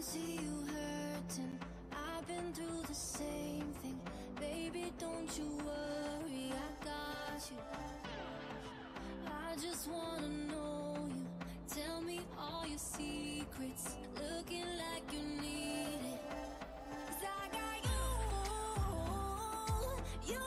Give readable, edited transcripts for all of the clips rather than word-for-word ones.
see you hurting. I've been through the same thing. Baby, don't you worry, I got you. I just wanna know you. Tell me all your secrets. Looking like you need it. 'Cause I got you, you.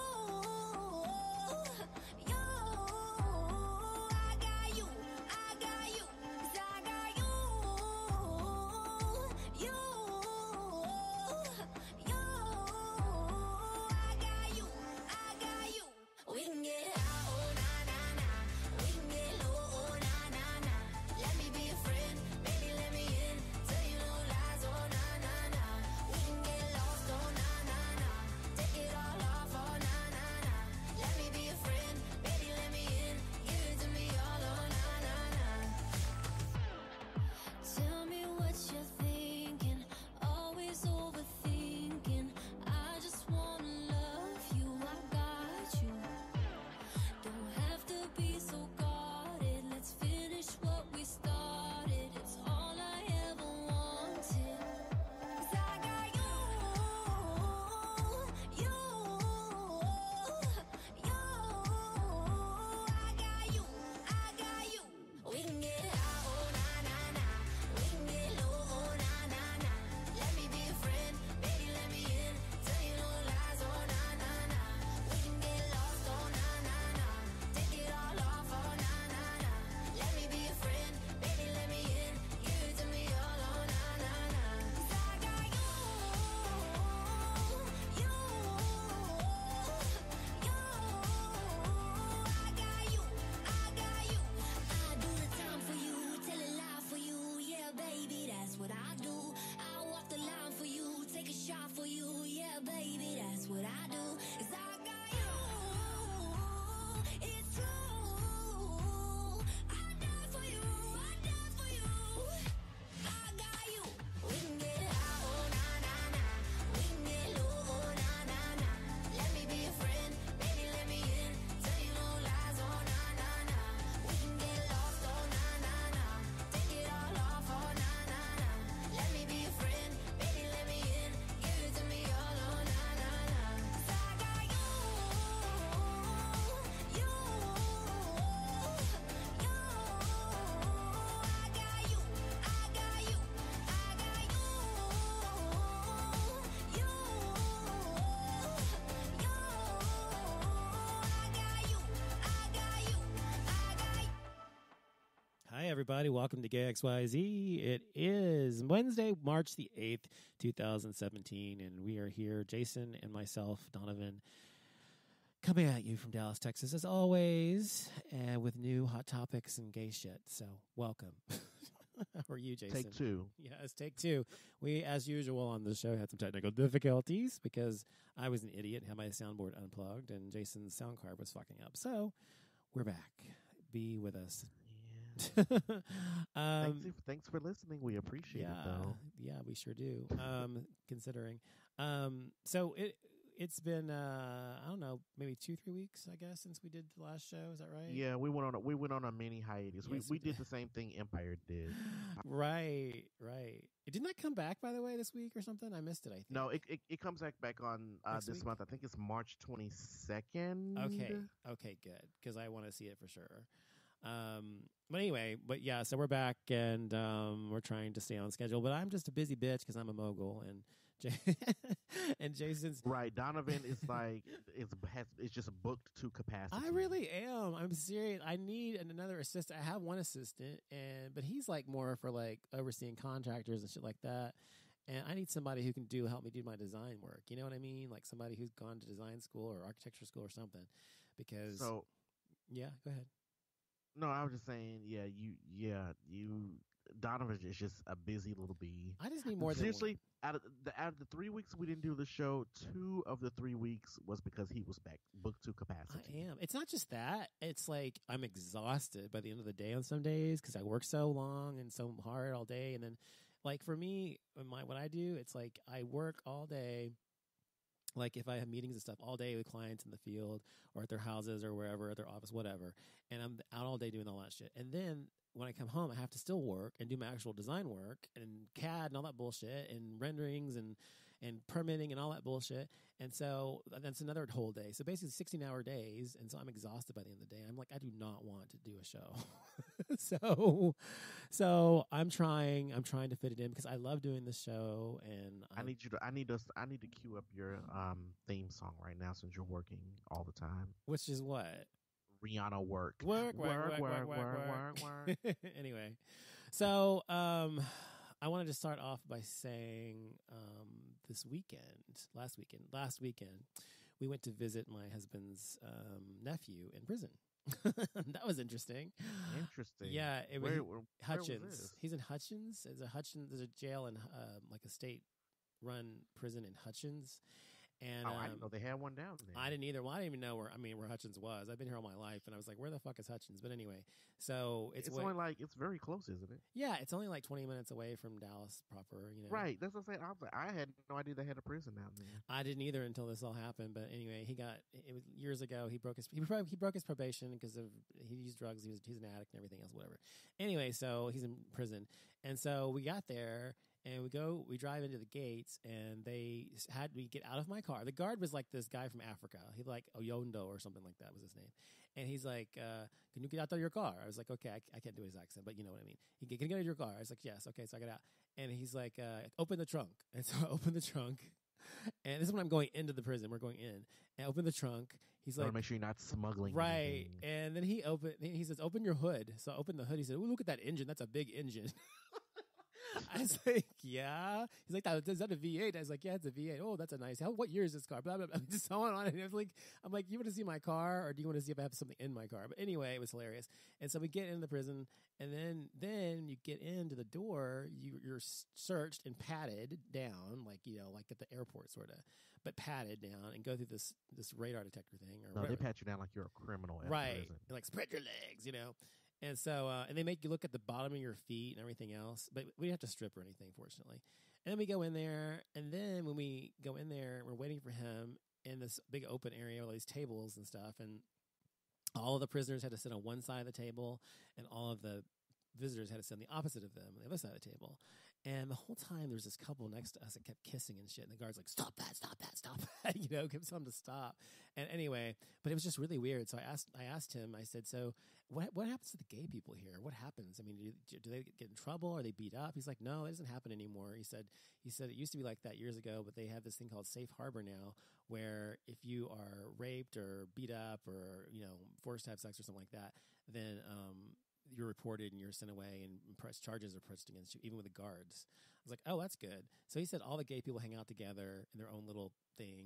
Hi, everybody. Welcome to GayXYZ. It is Wednesday, March the 8th, 2017, and we are here, Jason and myself, Donovan, coming at you from Dallas, Texas, as always, and with new hot topics and gay shit. So, welcome. How are you, Jason? Take two. Yes, take two. We, as usual on the show, had some technical difficulties because I was an idiot and had my soundboard unplugged, and Jason's sound card was fucking up. So, we're back. Be with us. Thanks for listening. We appreciate it, though. Yeah, we sure do. Considering, so it's been I don't know, maybe 2-3 weeks, I guess, since we did the last show. Is that right? Yeah, we went on a mini hiatus. Yes, we did the same thing Empire did. Right. Didn't that come back, by the way, this week or something? I missed it, I think. No, it comes back on this month. I think it's March 22nd. Okay, good, because I want to see it for sure. But anyway, so we're back and we're trying to stay on schedule, but I'm just a busy bitch because I'm a mogul and and Jason's right. Donovan is like it's just booked to capacity. I really am. I'm serious. I need another assistant. I have one assistant, but he's like more for like overseeing contractors and shit like that. And I need somebody who can help me do my design work. You know what I mean? Like somebody who's gone to design school or architecture school or something. Because go ahead. No, I was just saying, you Donovan is just a busy little bee. I just need more seriously, out of the 3 weeks we didn't do the show, 2 of the 3 weeks was because he was back booked to capacity. I am. It's not just that. It's like I'm exhausted by the end of the day on some days because I work so long and so hard all day. And then like for me, what I do, it's like I work all day. Like if I have meetings and stuff all day with clients in the field or at their houses or wherever, at their office, whatever, and I'm out all day doing all that shit. And then when I come home, I have to still work and do my actual design work and CAD and all that bullshit and renderings and permitting and all that bullshit. And so that's another whole day. So basically 16-hour days. And so I'm exhausted by the end of the day. I'm like, I do not want to do a show. so I'm trying to fit it in because I love doing this show. And I need to cue up your theme song right now since you're working all the time. Which is what? Rihanna work. Anyway, so I wanted to start off by saying last weekend, we went to visit my husband's nephew in prison. That was interesting. Interesting. Yeah, it was Hutchins. Where was this? He's in Hutchins. There's a jail in like a state-run prison in Hutchins. And I didn't know they had one down there. I didn't either. Well, I didn't even know where Hutchins was. I've been here all my life, and I was like, "Where the fuck is Hutchins?" But anyway, so it's only like it's very close, isn't it? Yeah, it's only like 20 minutes away from Dallas proper. You know, right? That's what I'm saying. I had no idea they had a prison down there. I didn't either until this all happened. But anyway, it was years ago. He broke his probation because he used drugs. He's an addict and everything else, whatever. Anyway, so he's in prison, and so we got there. And we drive into the gates, and they had me get out of my car. The guard was like this guy from Africa. He like Oyondo or something like that was his name. And he's like, can you get out of your car? I was like, okay, I can't do his accent, but you know what I mean. Can you get out of your car? I was like, yes. Okay, so I got out. And he's like, open the trunk. And so I opened the trunk. And this is when I'm going into the prison. We're going in. And I open the trunk. He's like, make sure you're not smuggling. Right. Anything. And then he says, open your hood. So I opened the hood. He said, oh, look at that engine. That's a big engine. I was like, yeah. He's like, is that a V8? I was like, yeah, it's a V8. Oh, that's a nice. What year is this car? Blah, blah, blah. Just so on. And I'm like, you want to see my car, or do you want to see if I have something in my car? But anyway, it was hilarious. And so we get into the prison, and then you get into the door. You're searched and patted down, like like at the airport, sort of, but patted down, and go through this radar detector thing. Or no, they pat you down like you're a criminal. Right. Like spread your legs, And so, and they make you look at the bottom of your feet and everything else. But we didn't have to strip or anything, fortunately. And then we go in there. And then when we go in there, we're waiting for him in this big open area with all these tables and stuff. And all of the prisoners had to sit on one side of the table. And all of the visitors had to sit on the opposite of them, on the other side of the table. And the whole time there was this couple next to us that kept kissing and shit. And the guard's like, stop that, stop that, stop that. Kept telling them to stop. And anyway, but it was just really weird. So I asked him, I said, so what happens to the gay people here? What happens? I mean, do they get in trouble? Are they beat up? He's like, no, it doesn't happen anymore. He said it used to be like that years ago, but they have this thing called safe harbor now, where if you are raped or beat up or, forced to have sex or something like that, then, you're reported and you're sent away and charges are pressed against you, even with the guards. I was like, oh, that's good. So he said all the gay people hang out together in their own little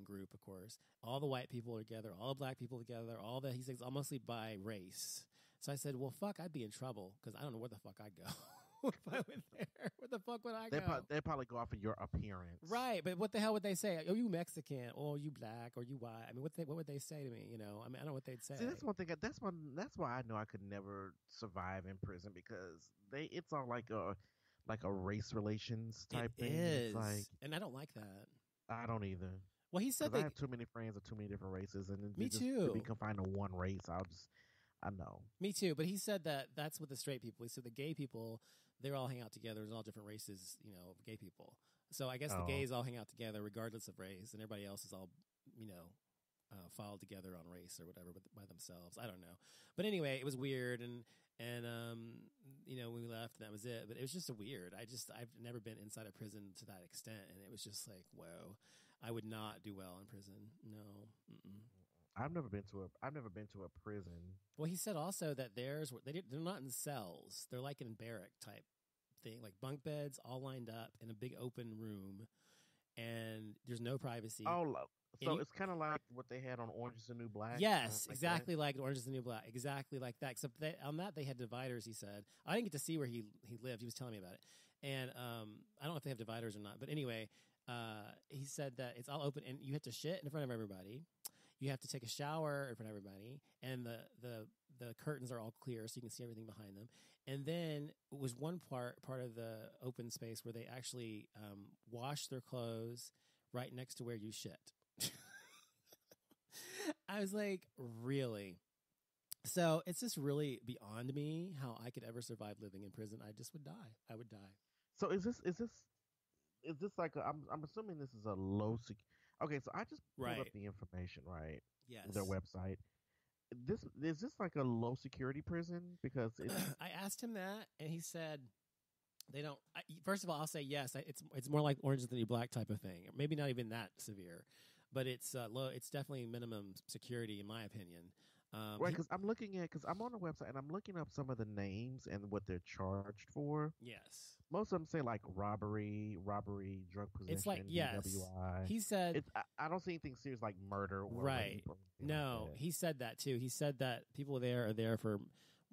group, of course. All the white people are together, all the black people together, he says mostly by race. So I said, well, fuck, I'd be in trouble because I don't know where the fuck I'd go. If I went there, where the fuck would I go? They probably go off of your appearance. Right, but what the hell would they say? Oh, you Mexican, or you black, or you white? I mean, what would they say to me? I don't know what they'd say. See, that's one thing. That's why I know I could never survive in prison because it's all like a race relations type thing. It's like, and I don't like that. I don't either. Well, he said I have too many friends of too many different races, and me just, too. To be confined to one race, I know. Me too. But he said that's what the straight people. He said the gay people, they all hang out together. There's all different races, of gay people. So I guess the gays all hang out together regardless of race, and everybody else is all, filed together on race or whatever by themselves. I don't know. But anyway, it was weird, and we left, and that was it. But it was just weird. I've never been inside a prison to that extent, and it was just like, whoa, I would not do well in prison. No. Mm-mm. I've never been to a prison. Well, he said also that they're not in cells. They're like in barrack type thing, like bunk beds all lined up in a big open room, and there's no privacy. Oh, so it's kind of like what they had on Orange is the New Black. Yes, exactly like Orange is the New Black. Exactly like that. Except on that they had dividers. He said I didn't get to see where he lived. He was telling me about it, and I don't know if they have dividers or not. But anyway, he said that it's all open, and you have to shit in front of everybody. You have to take a shower in front of everybody, and the curtains are all clear, so you can see everything behind them. And then it was one part of the open space where they actually wash their clothes right next to where you shit. I was like, really? So it's just really beyond me how I could ever survive living in prison. I just would die. I would die. So is this like I'm assuming this is a low sec. Okay, so I just pulled up Right. the information, right? Their Yes. website. This is this like a low security prison because it's I asked him that, and he said they don't. First of all, I'll say yes. It's more like Orange is the New Black type of thing. Maybe not even that severe, but it's low. It's definitely minimum security, in my opinion. right because I'm on the website and I'm looking up some of the names and what they're charged for. Yes, Most of them say like robbery, drug it's like possession, yes. DWI. He said I don't see anything serious like murder or right. rape or anything No, like that. he said that too. He said that people there are there for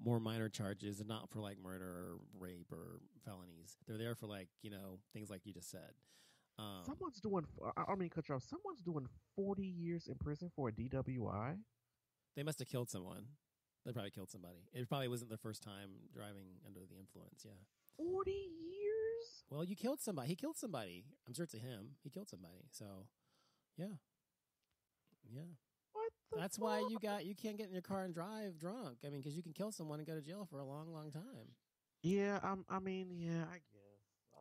more minor charges and not for like murder or rape or felonies. They're there for like things like you just said. Someone's doing. I don't mean to cut you off. Someone's doing 40 years in prison for a DWI. They must have killed someone. They probably killed somebody. It probably wasn't their first time driving under the influence. Yeah. 40 years? Well, you killed somebody. He killed somebody. I'm sure it's a him. He killed somebody. So, yeah, yeah. What the That's why you can't get in your car and drive drunk. I mean, because you can kill someone and go to jail for a long, long time. Yeah, I mean, yeah, I guess.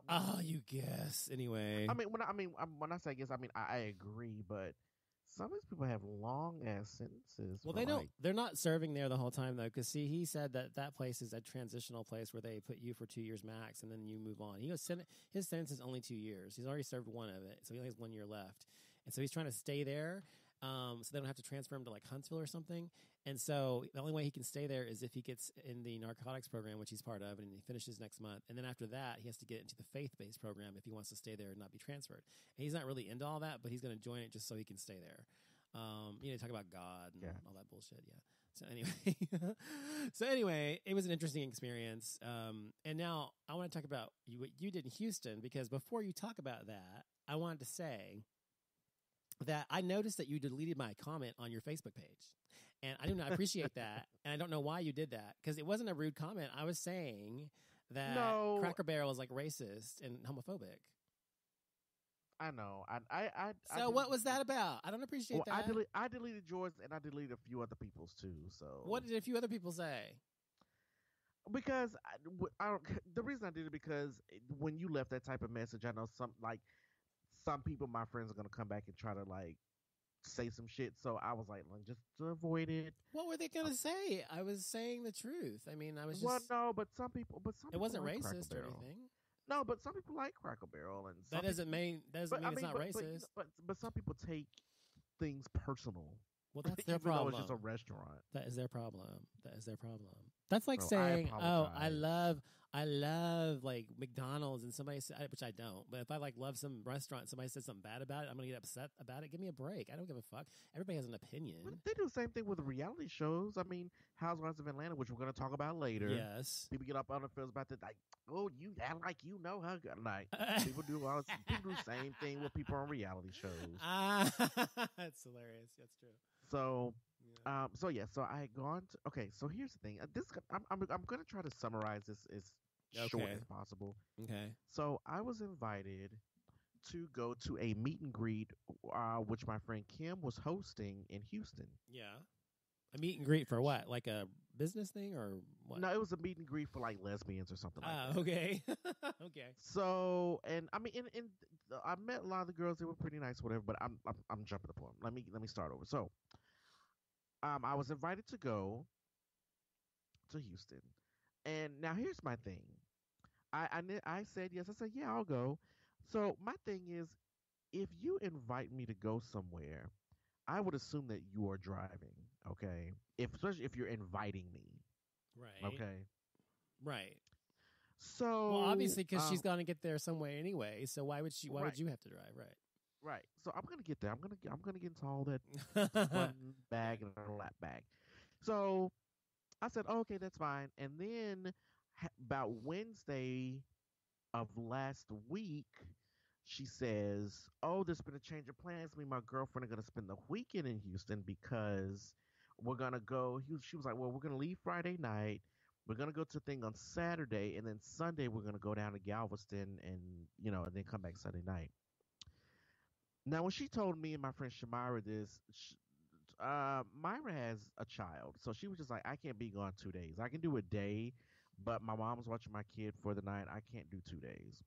Oh, you guess. Anyway. When I say I guess, I agree, but some of these people have long ass sentences. Well, for they don't. like, They're not serving there the whole time though, because see, he said that place is a transitional place where they put you for 2 years max, and then you move on. He goes, his sentence is only 2 years. He's already served one of it, so he only has 1 year left, and so he's trying to stay there, so they don't have to transfer him to like Huntsville or something. And so the only way he can stay there is if he gets in the narcotics program, which he's part of, and he finishes next month. And then after that, he has to get into the faith-based program if he wants to stay there and not be transferred. And he's not really into all that, but he's going to join it just so he can stay there. Talk about God and all that bullshit. Yeah. So anyway, it was an interesting experience. And now I want to talk about what you did in Houston, because before you talk about that, I wanted to say that I noticed that you deleted my comment on your Facebook page, and I do not appreciate that. And I don't know why you did that, because it wasn't a rude comment. I was saying that Cracker Barrel is like racist and homophobic. I know. So what was that about? I don't appreciate that. I deleted yours and I deleted a few other people's too. So what did a few other people say? Because I don't. The reason I did it because when you left that type of message, I know some people, my friends, are gonna come back and try to like say some shit. So I was like just to avoid it. What were they gonna say? I was saying the truth. I mean, I was just. Well, no, but some people, it wasn't like racist or anything. No, but some people like Cracker Barrel, and that doesn't mean it's not racist. But some people take things personal. Well, that's their problem. It's just a restaurant. That is their problem. That's like saying, I love like McDonald's, and somebody said, which I don't, but if I like love some restaurant, somebody said something bad about it, I'm gonna get upset about it. Give me a break. I don't give a fuck. Everybody has an opinion. But they do the same thing with reality shows. I mean, Housewives of Atlanta, which we're gonna talk about later. Yes. People get up on the fields about that, like, oh, you act like you know her. Like people do the same thing with people on reality shows. That's hilarious. That's true. So I had gone to. Okay, so here's the thing. I'm gonna try to summarize this as short as possible. Okay. So I was invited to go to a meet and greet, which my friend Kim was hosting in Houston. Yeah. A meet and greet for what? Like a business thing or what? No, it was a meet and greet for like lesbians or something like that. Okay. Okay. So, and I mean, I met a lot of the girls. They were pretty nice, whatever. But I'm jumping the point. Let me start over. So, I was invited to go to Houston, and now here's my thing. I said yes. I said yeah, I'll go. So my thing is, if you invite me to go somewhere, I would assume that you are driving. Okay, especially if you're inviting me. Right. Okay. Right. So well, obviously, because she's gonna get there some way anyway. So why would she? Why would you have to drive? Right. Right. So I'm gonna get there. I'm gonna get into all that fun bag and a lap bag. So I said, oh, okay, that's fine. And then about Wednesday of last week, she says, oh, there's been a change of plans. Me and my girlfriend are gonna spend the weekend in Houston because we're gonna go. She was like, well, we're gonna leave Friday night. We're gonna go to a thing on Saturday, and then Sunday we're gonna go down to Galveston, and and then come back Sunday night. Now, when she told me and my friend Shamira this, Myra has a child, so she was just like, I can't be gone 2 days. I can do a day, but my mom's watching my kid for the night. I can't do 2 days.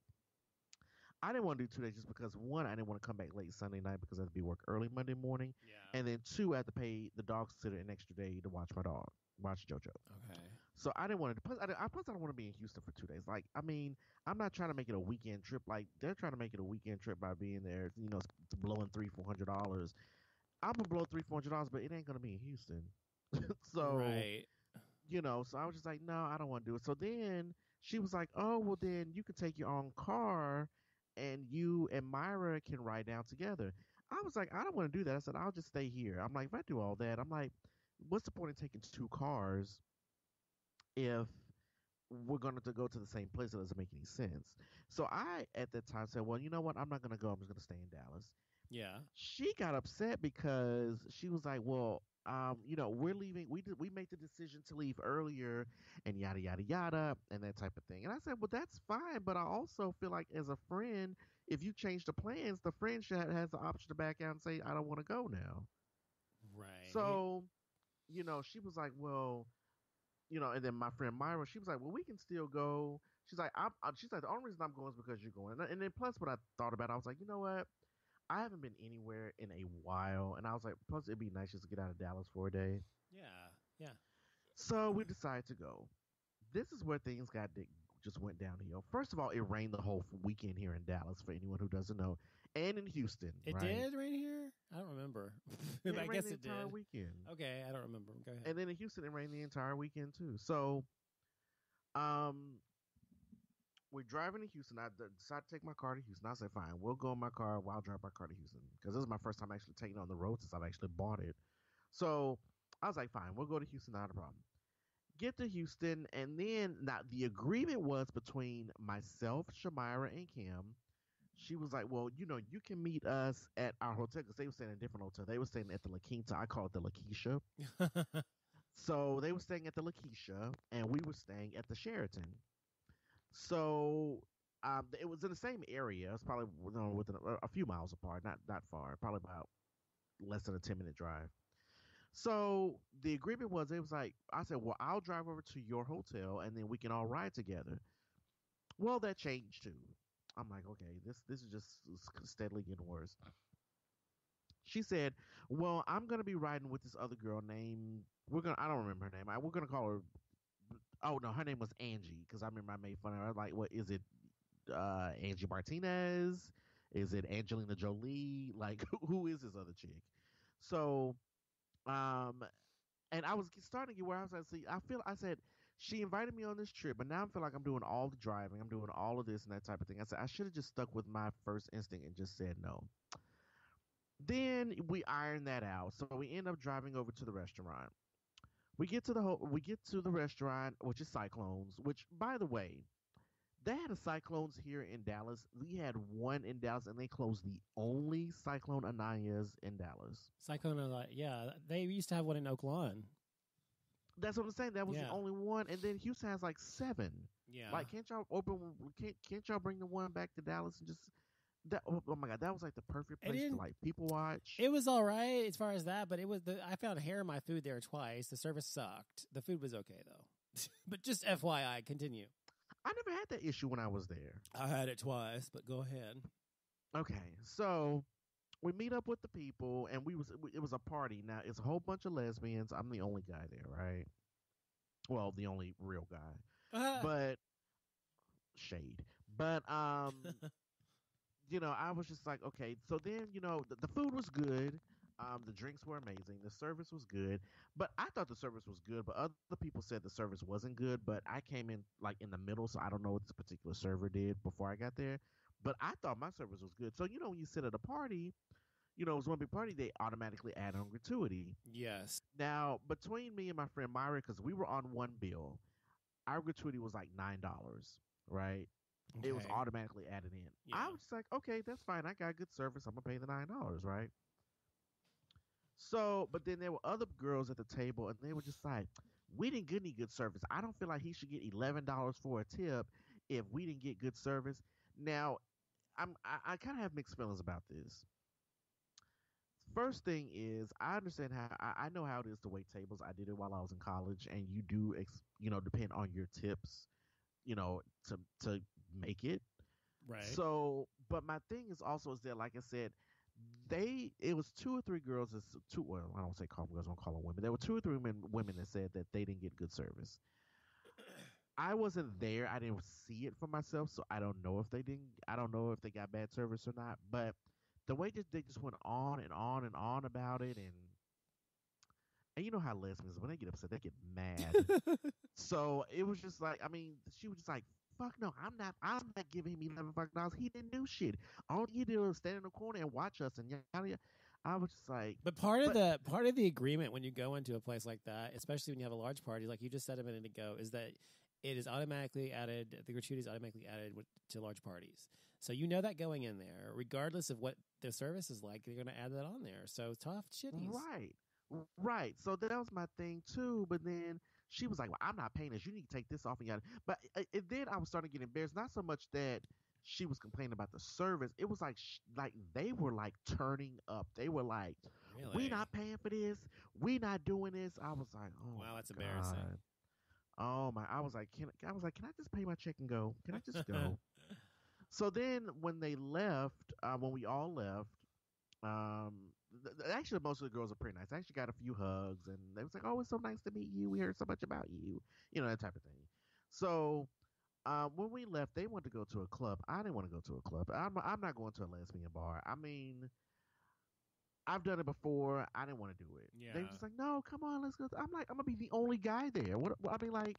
I didn't want to do 2 days just because one, I didn't want to come back late Sunday night because I had to be work early Monday morning, Yeah. and then two, I had to pay the dog sitter an extra day to watch my dog, watch JoJo. Okay. So I didn't want to. Plus, I don't want to be in Houston for 2 days. Like, I mean, I'm not trying to make it a weekend trip. Like, they're trying to make it a weekend trip by being there. Blowing $300-400. I'm gonna blow $300-400, but it ain't gonna be in Houston. So Right. so I was just like, no, I don't want to do it. So then she was like, oh, well, then you can take your own car and you and Myra can ride down together. I was like, I don't want to do that. I said, I'll just stay here. I'm like, if I do all that, I'm like, what's the point of taking two cars if we're going to go to the same place? It doesn't make any sense. So I, at that time, said, well, you know what? I'm not going to go. I'm just going to stay in Dallas. Yeah. She got upset because she was like, well, we're leaving. We made the decision to leave earlier, and yada yada yada, and that type of thing. And I said, well, that's fine, but I also feel like as a friend, if you change the plans, the friend has the option to back out and say, I don't want to go now. Right. So, she was like, well, and then my friend Myra, she was like, well, we can still go. She's like, she's like, the only reason I'm going is because you're going. And then plus, what I thought about, I was like, you know what? I haven't been anywhere in a while, and I was like, plus it'd be nice just to get out of Dallas for a day. Yeah. Yeah. So we decided to go. This is where things just went downhill. First of all, it rained the whole weekend here in Dallas, for anyone who doesn't know, and in Houston. It right? did rain here? I don't remember. It I rained guess the it entire did. weekend. Okay, I don't remember. Go ahead. And then in Houston, it rained the entire weekend too. So, we're driving to Houston. I decided to take my car to Houston. I said, fine, we'll go in my car. I'll drive my car to Houston. Because this is my first time actually taking it on the road since I've actually bought it. So I was like, fine, we'll go to Houston. Not a problem. Get to Houston. And then, now the agreement was between myself, Shamira, and Kim. She was like, well, you can meet us at our hotel. Because they were staying in a different hotel. They were staying at the La Quinta. I call it the La Keisha. So they were staying at the La Keisha. And we were staying at the Sheraton. So it was in the same area. It's probably within a few miles apart, not far, probably about less than a 10-minute drive. So the agreement was, it was like, I said, well, I'll drive over to your hotel and then we can all ride together. Well, that changed too. I'm like, okay, this is just steadily getting worse. She said, well, I'm gonna be riding with this other girl named I don't remember her name. We're gonna call her. Oh no, her name was Angie, because I remember I made fun of her. I was like, what is it? Angie Martinez? Is it Angelina Jolie? Like, who is this other chick? So, and I was starting to get where I was like, see, I said, she invited me on this trip, but now I feel like I'm doing all the driving. I'm doing all of this and that type of thing. I said, I should have just stuck with my first instinct and just said no. Then we ironed that out. So we end up driving over to the restaurant. We get to the restaurant, which is Cyclones, which, by the way, they had a Cyclones here in Dallas. We had one in Dallas, and they closed the only Cyclone Ananias in Dallas. Cyclone, yeah, they used to have one in Oak Lawn. That's what I'm saying. That was the only one, and then Houston has like 7. Yeah, like can't y'all bring the one back to Dallas and just that? Oh my God, that was like the perfect place to like people watch. It was all right as far as that, but I found hair in my food there twice. The service sucked. The food was okay though. But just FYI, continue. I never had that issue when I was there. I had it twice, but go ahead. Okay, so we meet up with the people, and it was a party. Now it's a whole bunch of lesbians. I'm the only guy there, right? Well, the only real guy, but shade. But I was just like, okay. So then, the food was good. The drinks were amazing. The service was good. But I thought the service was good, but other people said the service wasn't good. But I came in like in the middle, so I don't know what this particular server did before I got there. But I thought my service was good. So, when you sit at a party, it was one big party, they automatically add on gratuity. Yes. Now, between me and my friend Myra, because we were on one bill, our gratuity was like $9, right? Okay. It was automatically added in. Yeah. I was just like, okay, that's fine. I got good service. I'm going to pay the $9, right? So, but then there were other girls at the table, and they were just like, we didn't get any good service. I don't feel like he should get $11 for a tip if we didn't get good service. Now, I kind of have mixed feelings about this. First thing is, I understand how I know how it is to wait tables. I did it while I was in college, and you do, depend on your tips, to make it. Right. So, but my thing is also is that, like I said, it was two or three girls. Two. Well, I don't say call them girls. I don't call them women. There were two or three women that said that they didn't get good service. I wasn't there. I didn't see it for myself, so I don't know if they didn't. I don't know if they got bad service or not. But the way they just went on and on and on about it, and you know how lesbians, when they get upset, they get mad. So it was just like, I mean, she was just like, "Fuck no, I'm not giving him $11 fucking. He didn't do shit. All he did was stand in the corner and watch us and yada yada." I was just like, But part of but the agreement when you go into a place like that, especially when you have a large party, like you just said a minute ago, is that it is automatically added. The gratuity is automatically added to large parties. So you know that going in there, regardless of what their service is like, they're going to add that on there. So tough shitties. right, right. So that was my thing too. But then she was like, "Well, I'm not paying this. You need to take this off and yada." But then I was starting to get embarrassed. Not so much that she was complaining about the service. It was like like they were like turning up. They were like, "We Really? not paying for this. We not doing this." I was like, "Oh Wow, my that's embarrassing. god." Oh my! Can I just pay my check and go? Can I just go? So then when they left, when we all left, um, actually most of the girls are pretty nice. I actually got a few hugs, and they was like, "Oh, it's so nice to meet you. We heard so much about you," that type of thing. So when we left, they wanted to go to a club. I didn't want to go to a club. I'm not going to a lesbian bar. I mean, I've done it before. I didn't want to do it. They were Yeah. just like, "No, come on, let's go." I'm like, I'm gonna be the only guy there. I mean, like,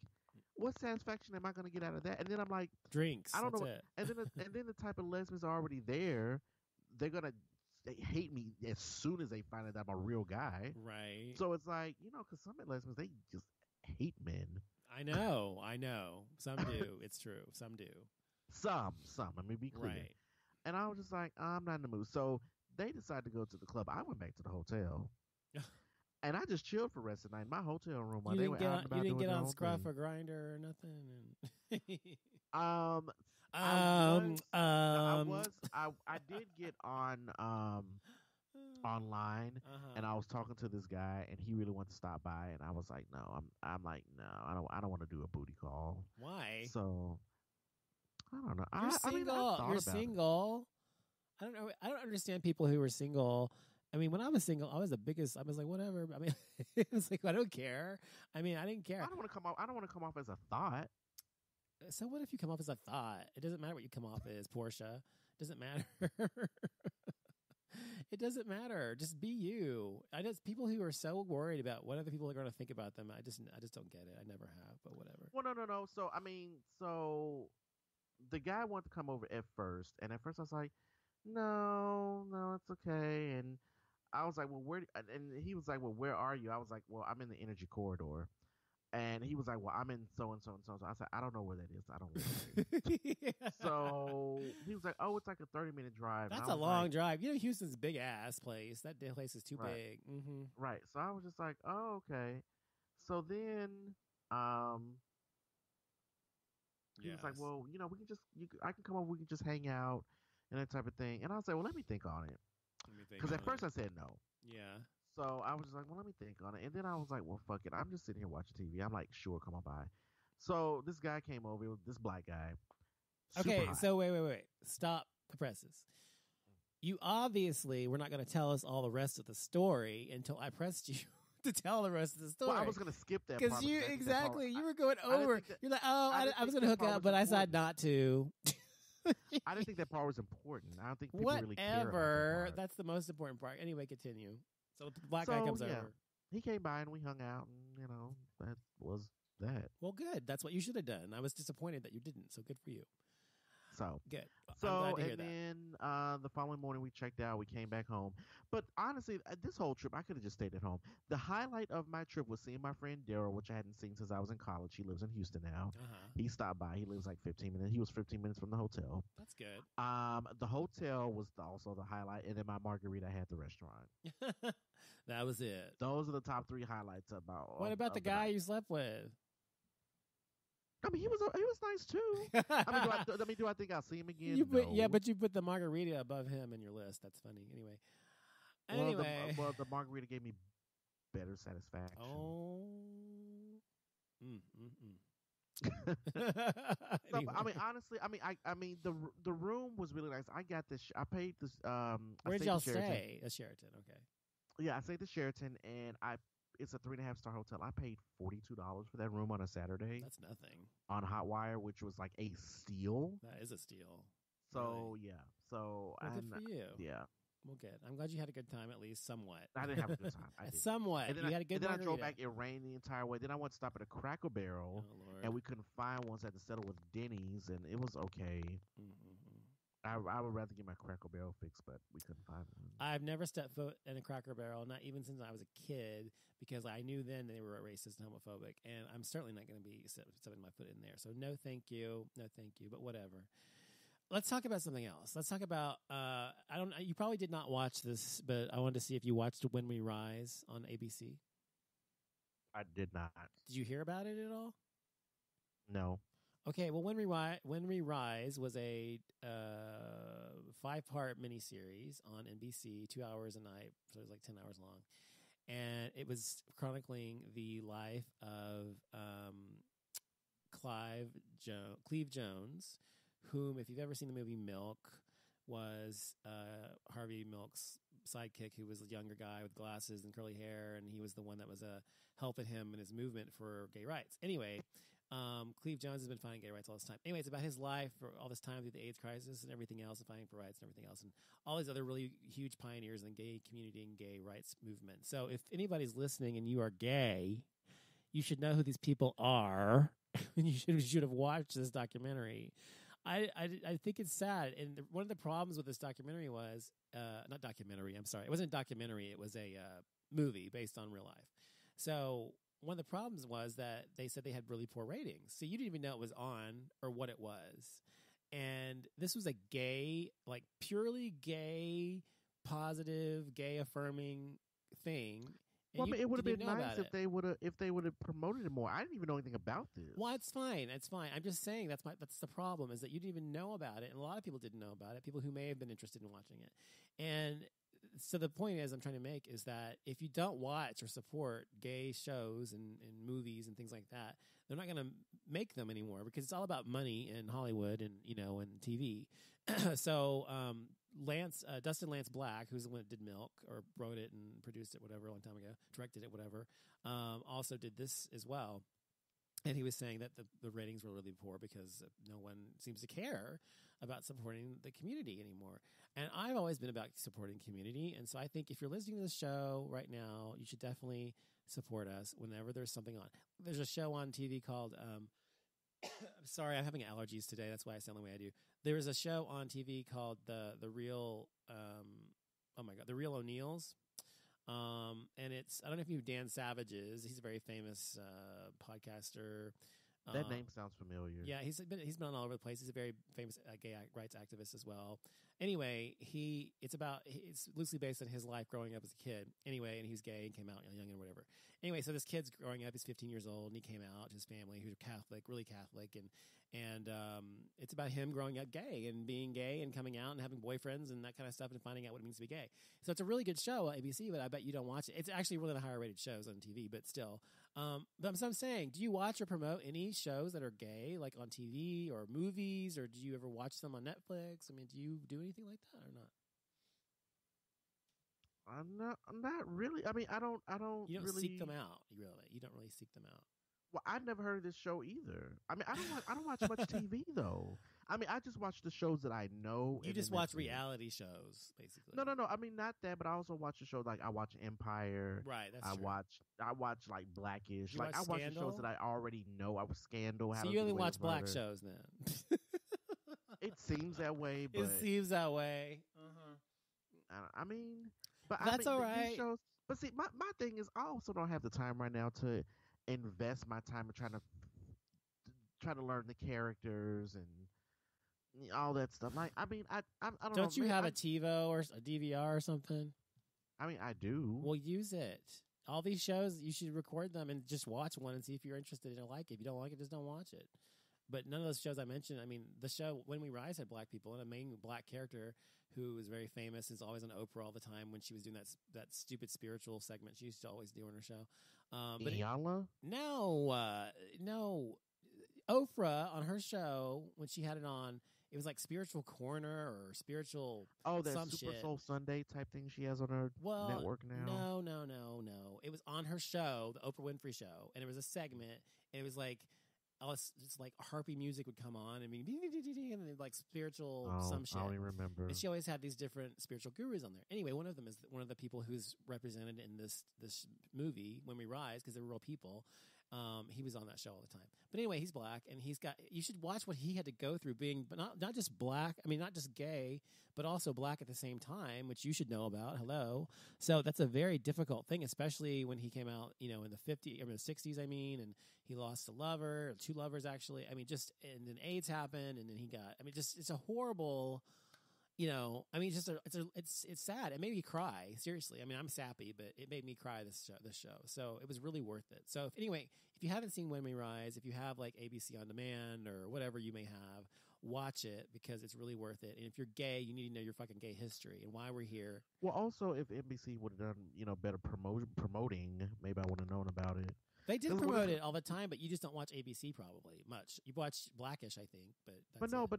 what satisfaction am I gonna get out of that? And then I'm like, Drinks. I don't That's know. it. And then the type of lesbians are already there. They're gonna they hate me as soon as they find out that I'm a real guy. Right. So it's like, because some lesbians, they just hate men. I know. I know. Some do. It's true. Some do. Some. Let me be clear. Right. And I was just like, I'm not in the mood. So they decided to go to the club. I went back to the hotel. And I just chilled for the rest of the night in my hotel room while they were out and about You didn't doing get their on own Scruff thing. or Grinder or nothing. Um, um, I um, was, I did get on online, and I was talking to this guy, and he really wanted to stop by, and I was like, no, I'm like, no, I don't want to do a booty call. Why? So I don't know. You're I mean, I single. thought You're about it. single. I don't know. I don't understand people who are single. I mean, when I was single, I was the biggest. I was like, whatever. I mean, it was like, I don't care. I mean, I didn't care. I don't want to come off. I don't want to come off as a thought. So what if you come off as a thought? It doesn't matter what you come off as, Portia. It doesn't matter. It doesn't matter. Just be you. People who are so worried about what other people are going to think about them. I just don't get it. I never have, but whatever. Well, no. So I mean, the guy wanted to come over at first, and at first I was like, no, it's okay. And I was like, well, where? And he was like, well, where are you? I was like, well, I'm in the energy corridor. And he was like, well, I'm in so and so and so. I said, I don't know where that is. I don't live there. Yeah. So he was like, oh, it's like a 30-minute drive. That's and I a was long like, drive. You know, Houston's a big ass place. That place is too right, big. Mm-hmm. right. So I was just like, oh, okay. So then, um, he was like, Yes. well, we can I can come over. We can just hang out and that type of thing. And I was like, well, let me think on it. Let me think Because on at first it. I said no. Yeah. So I was just like, well, let me think on it. And then I was like, well, fuck it. I'm just sitting here watching TV. I'm like, sure, come on by. So this guy came over. It was this black guy. Okay, hot. so wait. Stop the presses. You obviously were not going to tell us all the rest of the story until I pressed you to tell the rest of the story. Well, I was going to skip that because part. you you were going I didn't over. think that- You're like, oh, I didn't I was think going to that hook part up, was but I decided important. not to. I didn't think that part was important. I don't think people really care about that Whatever. part. That's the most important part. Anyway, continue. So the black guy comes over. He came by and we hung out, and that was that. Well, good. That's what you should have done. I was disappointed that you didn't. So good for you. So Good. I'm So glad to hear and that. then the following morning we checked out. We came back home. But honestly, this whole trip I could have just stayed at home. The highlight of my trip was seeing my friend Daryl, which I hadn't seen since I was in college. He lives in Houston now. He stopped by. He lives like 15 minutes. He was 15 minutes from the hotel. That's good. The hotel was also the highlight, and then my margarita I had at the restaurant. That was it. Those are the top three highlights about. What about the guy you slept with? I mean, he was nice too. I mean, do I think I'll see him again? You put, No. yeah, but you put the margarita above him in your list. That's funny. Anyway, Anyway. The margarita gave me better satisfaction. Oh. So, Anyway. I mean, honestly, I mean, the room was really nice. I got this. I paid this. Where I did stayed y'all at Sheraton. stay? A Sheraton, okay. Yeah, I stayed at Sheraton, and it's a 3.5 star hotel. I paid $42 for that room on a Saturday That's nothing. on Hotwire, which was like a steal. That is a steal. So Really. yeah, so Well, good for you. Yeah, Well, good. I'm glad you had a good time, at least somewhat. I didn't have a good time. I did. Somewhat. And then You had a good then I margarita. drove back. It rained the entire way. Then I went to stop at a Cracker Barrel, Oh, Lord. and we couldn't find one. So I had to settle with Denny's, and it was okay. I would rather get my Cracker Barrel fixed, but we couldn't find one. I've never stepped foot in a Cracker Barrel, not even since I was a kid, because I knew then they were racist and homophobic, and I'm certainly not going to be stepping my foot in there. So no, thank you, but whatever. Let's talk about something else. Let's talk about you probably did not watch this, but I wanted to see if you watched When We Rise on ABC. I did not. Did you hear about it at all? No. Okay, well, When We Rise was a 5-part miniseries on NBC, 2 hours a night, so it was like 10 hours long, and it was chronicling the life of Cleve Jones, whom, if you've ever seen the movie Milk, was Harvey Milk's sidekick, who was a younger guy with glasses and curly hair, and he was the one that was helping him in his movement for gay rights. Anyway, Cleve Jones has been fighting gay rights all this time. Anyway, it's about his life for all this time through the AIDS crisis and everything else, and fighting for rights and everything else, and all these other really huge pioneers in the gay community and gay rights movement. So if anybody's listening and you are gay, you should know who these people are, and you should have watched this documentary. I think it's sad, and one of the problems with this documentary was not documentary. I'm sorry, it wasn't a documentary. It was a movie based on real life. So one of the problems was that they said they had really poor ratings. So you didn't even know it was on or what it was. And this was a gay, like purely gay, positive, gay affirming thing. Well, I mean, it would have been nice if they would have promoted it more. I didn't even know anything about this. Well, it's fine. It's fine. I'm just saying that's the problem, is that you didn't even know about it, and a lot of people didn't know about it. People who may have been interested in watching it, and so the point I'm trying to make is that if you don't watch or support gay shows and movies and things like that, they're not going to make them anymore, because it's all about money in Hollywood and and TV. So Dustin Lance Black, who's the one that did Milk or wrote it and produced it, whatever, a long time ago, directed it, whatever, also did this as well. And he was saying that the ratings were really poor because no one seems to care about supporting the community anymore. And I've always been about supporting community. And so I think if you're listening to this show right now, you should definitely support us whenever there's something on. There's a show on TV called I'm sorry, I'm having allergies today. That's why I sound the way I do. There is a show on TV called the Real The Real O'Neills. And it's, I don't know if you know who Dan Savage is. He's a very famous podcaster. That name sounds familiar. Yeah, he's been all over the place. He's a very famous gay rights activist as well. Anyway, it's loosely based on his life growing up as a kid. Anyway, and he was gay and came out young and whatever. Anyway, so this kid's growing up. He's 15 years old, and he came out to his family, who's Catholic, really Catholic, and it's about him growing up gay and being gay and coming out and having boyfriends and that kind of stuff and finding out what it means to be gay. So it's a really good show on ABC, but I bet you don't watch it. It's actually one of the higher rated shows on TV, but still. But I'm saying, do you watch or promote any shows that are gay, like on TV or movies, or do you ever watch them on Netflix? I mean, do you do anything like that or not? I'm not really. I mean, I don't. You don't really seek them out, really. You don't really seek them out. Well, I've never heard of this show either. I mean, I don't watch much TV though. I mean, I just watch the shows that I know. You just watch reality shows, basically. No. I mean, not that, but I also watch the shows like I watch Empire. Right. That's true. I watch like Blackish. You like I watch the shows that I already know. I was Scandal. So you only watch black shows then? It seems that way. But it seems that way. I mean, but that's all right. These shows, but see, my thing is, I also don't have the time right now to invest my time in trying to learn the characters and all that stuff. Like, I mean, I don't know. Don't you have a TiVo or a DVR or something? I mean, I do. Well, use it. All these shows, you should record them and just watch one and see if you're interested and like it. If you don't like it, just don't watch it. But none of those shows I mentioned, I mean, the show When We Rise had black people and a main black character who was very famous, is always on Oprah all the time when she was doing that stupid spiritual segment she used to always do on her show. But no, Oprah on her show when she had it on, it was like Spiritual Corner or Spiritual that some Super shit. Soul Sunday type thing she has on her network now. No. It was on her show, the Oprah Winfrey Show, and it was a segment, and it was like just like harpy music would come on, and then like spiritual some shit. I don't even remember. And she always had these different spiritual gurus on there. Anyway, one of them is one of the people who's represented in this movie, When We Rise, because they were real people. He was on that show all the time. But anyway, he's black, and you should watch what he had to go through being, but not just black, I mean, not just gay, but also black at the same time, which you should know about. Hello. So that's a very difficult thing, especially when he came out, in the 60s, and he lost a lover, or two lovers actually. I mean, and then AIDS happened, and then he got, it's a horrible, it's sad. It made me cry. Seriously. I mean, I'm sappy, but it made me cry this show. So it was really worth it. So if you haven't seen When We Rise, if you have like ABC On Demand or whatever you may have, watch it because it's really worth it. And if you're gay, you need to know your fucking gay history and why we're here. Well, also if NBC would have done, better promoting, maybe I would have known about it. They did promote it all the time, but you just don't watch ABC probably much. You watch Blackish, I think, but that's but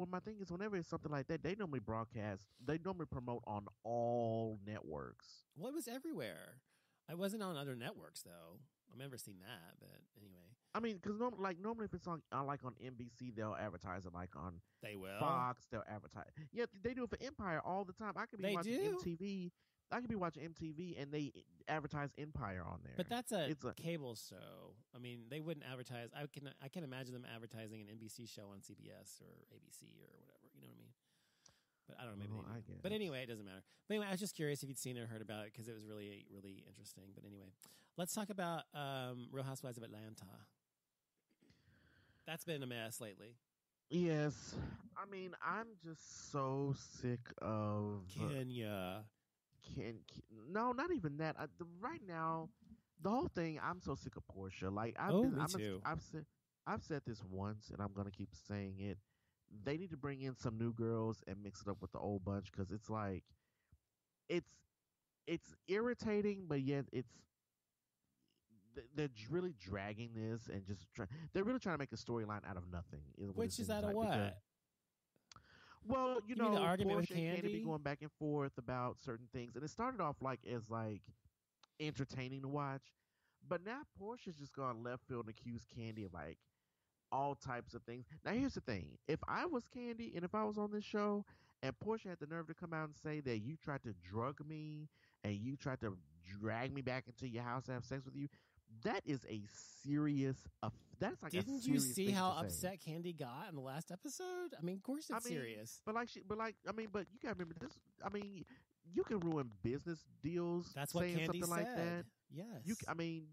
my thing is, whenever it's something like that, they normally promote on all networks. Well, it was everywhere. I wasn't on other networks though. I've never seen that, but anyway. I mean, because normally if it's on like on NBC, they'll advertise it. Like on Fox, they'll advertise. Yeah, they do it for Empire all the time. I could be watching MTV. I could be watching MTV and they advertise Empire on there. But that's a cable show. I mean, they wouldn't advertise. I can imagine them advertising an NBC show on CBS or ABC or whatever. You know what I mean? But I don't know. Maybe they do. But anyway, it doesn't matter. But anyway, I was just curious if you'd seen it or heard about it because it was really, really interesting. But anyway, let's talk about Real Housewives of Atlanta. That's been a mess lately. Yes. I mean, I'm just so sick of Kenya. No, not even that. Right now, the whole thing. I'm so sick of Portia. Like me too. I've said this once, and I'm gonna keep saying it. They need to bring in some new girls and mix it up with the old bunch because it's like, it's irritating, but yet they're really dragging this and they're really trying to make a storyline out of nothing. Which is out of what? Well, you know, the argument Portia with and Candy be going back and forth about certain things, and it started off as entertaining to watch, but now Portia's just gone left field and accused Candy of all types of things. Now, here's the thing: if I was Candy and if I was on this show, and Portia had the nerve to come out and say that you tried to drug me and you tried to drag me back into your house to have sex with you, that is a serious. That's like Didn't a serious you see thing how to say. upset Candy got in the last episode? I mean, of course it's serious. But you gotta remember this. I mean, you can ruin business deals. That's what saying Candy something said. like that. Yes.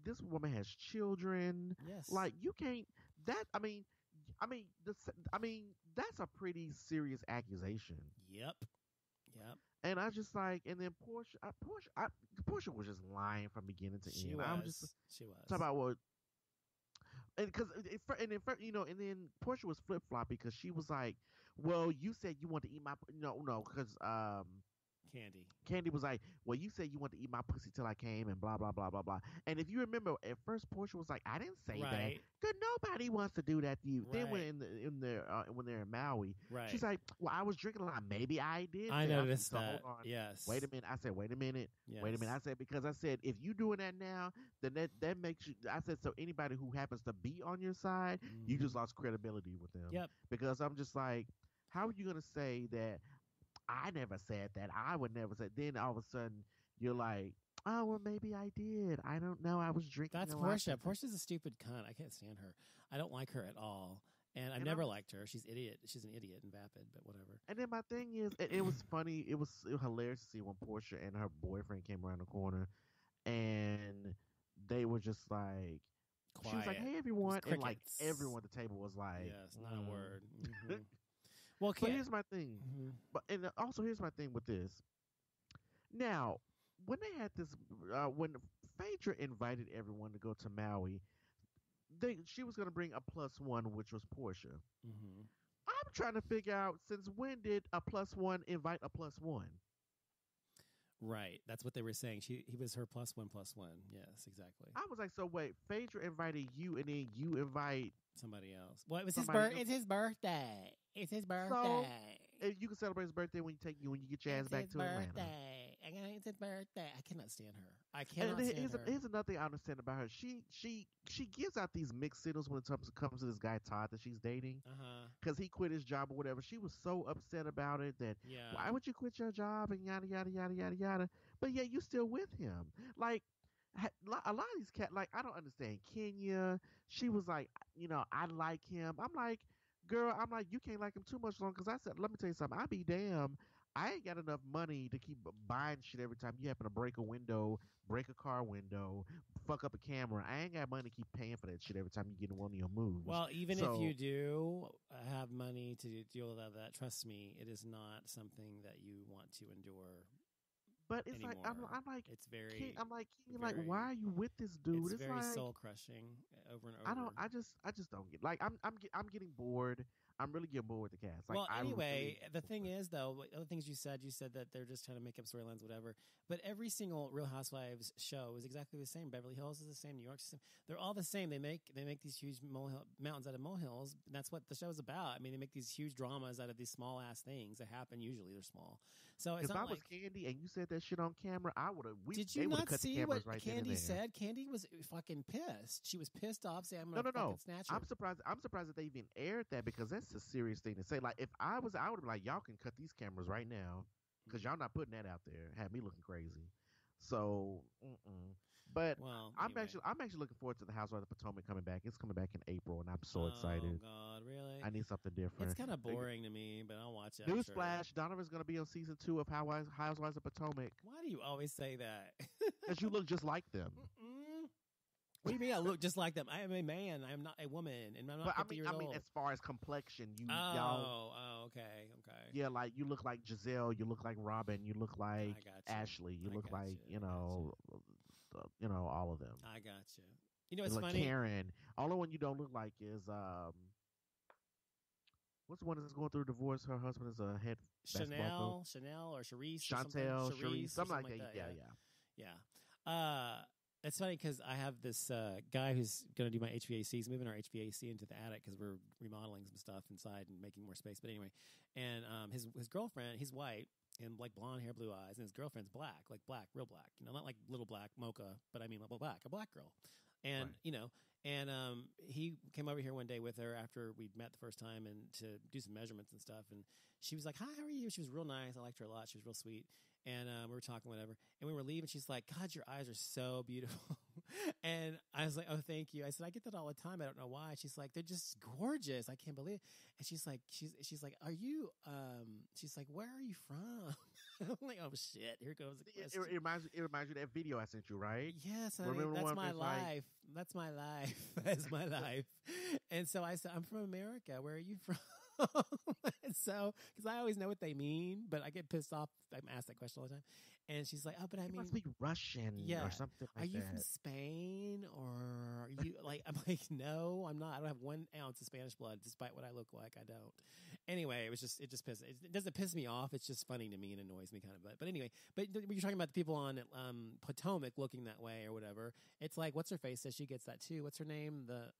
This woman has children. Yes. Like you can't. That's a pretty serious accusation. Yep. And I just and then Portia was just lying from beginning to end. She was. Talk about what. And and then Portia was flip flop because she was like, "Well, you said you want to eat my because Candy was like, well, you said you want to eat my pussy till I came and blah blah blah blah blah." And if you remember, at first Portia was like, "I didn't say that. Because nobody wants to do that to you." Right. Then when they're in Maui, she's like, "Well, I was drinking a lot. Maybe I did." I noticed that. Hold on. Yes. Wait a minute. I said, "Wait a minute. Yes. Wait a minute." I said because I said if you doing that now, then that makes you. I said so anybody who happens to be on your side, you just lost credibility with them. Yep. Because I'm just like, how are you gonna say that? I never said that. I would never say. Then all of a sudden, you're like, "Oh, well, maybe I did. I don't know. I was drinking." That's Portia. Portia's a stupid cunt. I can't stand her. I don't like her at all. And I've never liked her. She's idiot. She's an idiot and vapid, but whatever. And then my thing is, it was funny. It was hilarious to see when Portia and her boyfriend came around the corner, and they were just like, quiet. She was like, "Hey, everyone," and everyone at the table was like, "Yes, not a word." Mm-hmm. Well, but here's my thing. And also here's my thing with this. Now, when they had this, when Phaedra invited everyone to go to Maui, she was going to bring a +1, which was Portia. I'm trying to figure out since when did a +1 invite a +1? Right. That's what they were saying. He was her +1 +1. Yes, exactly. I was like, so wait, Phaedra invited you, and then you invite Somebody else. Well, it was somebody else? It's his birthday. It's his birthday. So if you can celebrate his birthday when you get your ass back to Atlanta. It's his birthday. I cannot stand her. I And cannot stand her. here's another thing I understand about her. She gives out these mixed signals when it comes to this guy Todd that she's dating. Because he quit his job or whatever. She was so upset about it that why would you quit your job and yada yada yada yada yada. But yet you still with him. Like a lot of these cats, like I don't understand. Kenya, she was like, I like him. I'm like, girl, I'm like, you can't like him too much long. Because I said, let me tell you something. I be damn. I ain't got enough money to keep buying shit every time you happen to break a window, break a car window, fuck up a camera. I ain't got money to keep paying for that shit every time you get in one of your moves. Well, even if you do have money to deal with that, trust me, it is not something that you want to endure. But it's anymore. like I'm like it's very. I'm like, like, why are you with this dude? It's very like, soul crushing over and over. I just don't get. Like I'm getting bored. I'm really getting bored with the cast. Like, well, anyway, the thing is, though, other things you said that they're just trying to make up storylines, whatever. But every single Real Housewives show is exactly the same. Beverly Hills is the same. New York's the same. They're all the same. They make these huge mountains out of molehills. And that's what the show is about. I mean, they make these huge dramas out of these small ass things that happen. Usually, they're small. So it's if not I was Candy and you said that shit on camera, I would have. Did you not see what Candy said? Candy was fucking pissed. She was pissed off, saying, "I'm gonna fucking snatch her." I'm surprised that they even aired that because that's a serious thing to say. Like, if I would have been like, y'all can cut these cameras right now because y'all not putting that out there. Had me looking crazy. So, but I'm actually looking forward to the Housewives of Potomac coming back. It's coming back in April, and I'm so excited. Oh God, really? I need something different. It's kind of boring to me, but I'll watch it. Newsflash: Donovan's going to be on season 2 of Housewives of Potomac. Why do you always say that? Because you look just like them. What do you mean I look just like them? I am a man. I am not a woman, and I'm not 50 years old. I mean, as far as complexion, okay. Yeah, like you look like Giselle, you look like Robin, you look like Ashley, you look like all of them. I got you. You know, it's funny. Karen. Only one you don't look like is what's the one that's going through a divorce? Her husband is a head Chanel or Charisse, Chantel, Charisse, something like that. Yeah. It's funny because I have this guy who's going to do my HVAC. He's moving our HVAC into the attic because we're remodeling some stuff inside and making more space. But anyway, and his girlfriend, he's white and like blonde hair, blue eyes, and his girlfriend's black, like black, real black. You know, not like little black mocha, but I mean a black girl. And he came over here one day with her after we'd met the first time and to do some measurements and stuff. And she was like, "Hi, how are you?" She was real nice. I liked her a lot. She was real sweet. And we were talking, whatever. And we were leaving. She's like, "God, your eyes are so beautiful." And I was like, "Oh, thank you." I said, "I get that all the time. I don't know why." She's like, "They're just gorgeous. I can't believe it." And she's like, "Are you?" She's like, "Where are you from?" I'm like, "Oh shit, here goes the question." It reminds you of that video I sent you, right? Yes, that's my life. That's my life. That's my life. And so I said, "I'm from America. Where are you from?" So, because I always know what they mean, but I get pissed off. I'm asked that question all the time. And she's like, "Oh, but I mean, must be Russian or something like that. Are you from Spain or are you like?" I'm like, "No, I'm not. I don't have 1 ounce of Spanish blood, despite what I look like. I don't." Anyway, it just pisses. It doesn't piss me off. It's just funny to me and annoys me kind of. But anyway, you're talking about the people on Potomac looking that way or whatever. It's like, what's her face says she gets that too. What's her name? The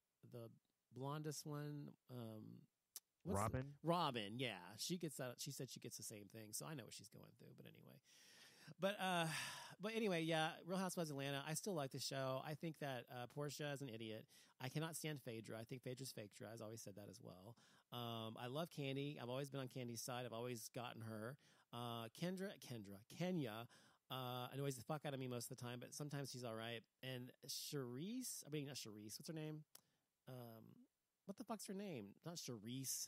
blondest one. Robin, yeah. She gets that. She said she gets the same thing, so I know what she's going through. But anyway, yeah. Real Housewives of Atlanta. I still like the show. I think that Portia is an idiot. I cannot stand Phaedra. I think Phaedra's fake. I've always said that as well. I love Candy. I've always been on Candy's side. I've always gotten her. Kenya annoys the fuck out of me most of the time, but sometimes she's all right. And Charisse. I mean, not Charisse. What's her name? What the fuck's her name? Not Charisse.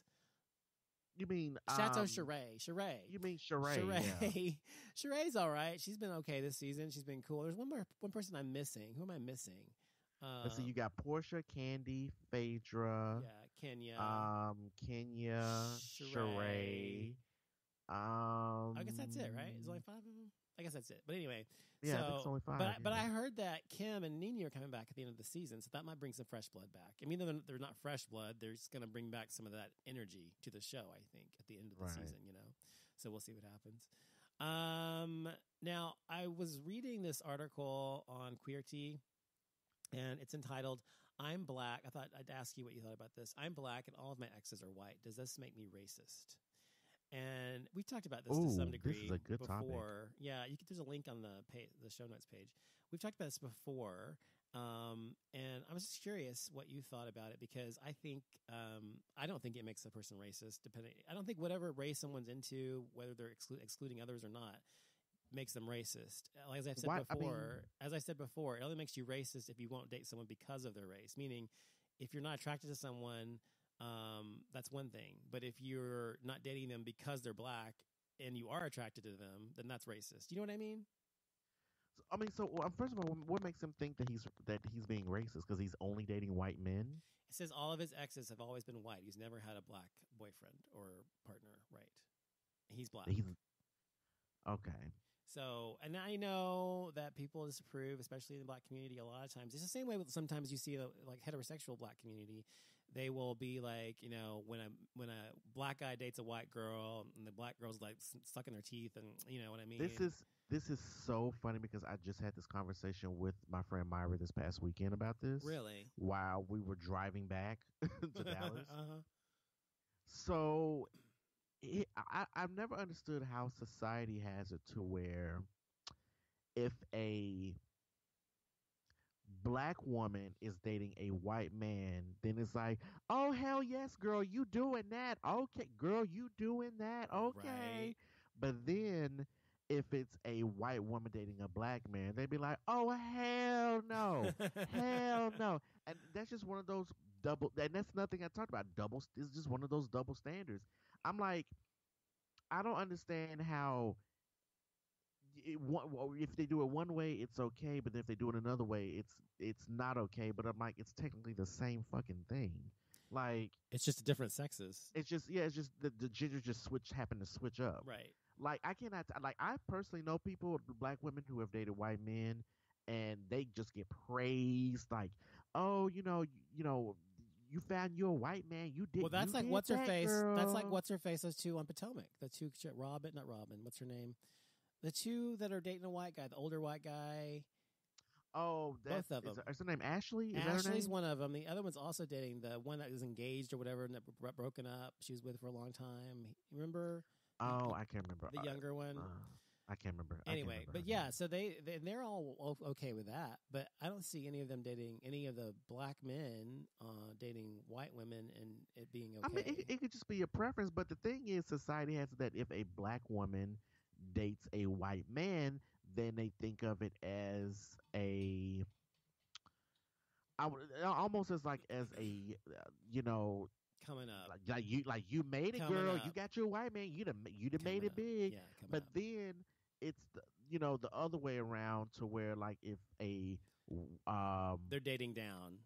You mean Chateau Sheree? Sheree. You mean Sheree? Sheree. Yeah. Sheree's all right. She's been okay this season. She's been cool. There's one person I'm missing. Who am I missing? Let's see. You got Portia, Candy, Phaedra. Yeah, Kenya, Sheree. I guess that's it, right? There's only 5 of them. I guess that's it. But anyway, Yeah, I think it's only 5. But I heard that Kim and Nene are coming back at the end of the season, so that might bring some fresh blood back. I mean, they're not fresh blood; they're just going to bring back some of that energy to the show. I think at the end of the season, So we'll see what happens. Now I was reading this article on Queerty, and it's entitled "I'm Black." I thought I'd ask you what you thought about this. I'm Black, and all of my exes are white. Does this make me racist? And we talked about this to some degree this is a good before. topic. Yeah, there's a link on the show notes page. We've talked about this before, and I was just curious what you thought about it, because I think I don't think it makes a person racist. I don't think whatever race someone's into, whether they're excluding others or not, makes them racist. Like as I said before, it only makes you racist if you won't date someone because of their race. Meaning, if you're not attracted to someone, that's one thing. But if you're not dating them because they're black and you are attracted to them, then that's racist. You know what I mean? So first of all, what makes him think that he's being racist? Because he's only dating white men? It says all of his exes have always been white. He's never had a black boyfriend or partner, right? He's black. Okay. So, and I know that people disapprove, especially in the black community. A lot of times, it's the same way with sometimes you see like heterosexual black community. They will be like, when a black guy dates a white girl, and the black girl's like sucking their teeth, and you know what I mean. This is so funny, because I just had this conversation with my friend Myra this past weekend about this. Really? While we were driving back to Dallas. Uh-huh. So I've never understood how society has it to where if a black woman is dating a white man, then it's like, oh, hell yes, girl, you doing that. Okay, girl, you doing that. Okay. Right. But then if it's a white woman dating a black man, they'd be like, oh, hell no. Hell no. And that's just one of those and that's nothing I talked about. It's just one of those double standards. I'm like, I don't understand how if they do it one way, it's okay, but if they do it another way, it's not okay. But I'm like, it's technically the same fucking thing. Like, it's just different sexes. It's just the gender just happen to switch up. Right. Like, I personally know people, black women who have dated white men, and they just get praised, like, oh, you found your white man. You did. Well, that's like what's her face. Girl. That's like what's her face. Those two on Potomac. The two, not Robin. What's her name? The two that are dating a white guy, the older white guy. Oh, both of them. Is her name Ashley? Ashley's one of them. The other one's also dating the one that was engaged or whatever and that broken up. She was with for a long time. You remember? Oh, I can't remember. The younger one. I can't remember. Anyway, but yeah, so they're all okay with that. But I don't see any of them dating any of the black men dating white women and it being okay. I mean, it could just be a preference. But the thing is, society has that if a black woman dates a white man, then they think of it as almost as a coming up, like you made it, girl. You got your white man. You'd have made it big. Yeah, but then it's the other way around, to where like if they're dating down,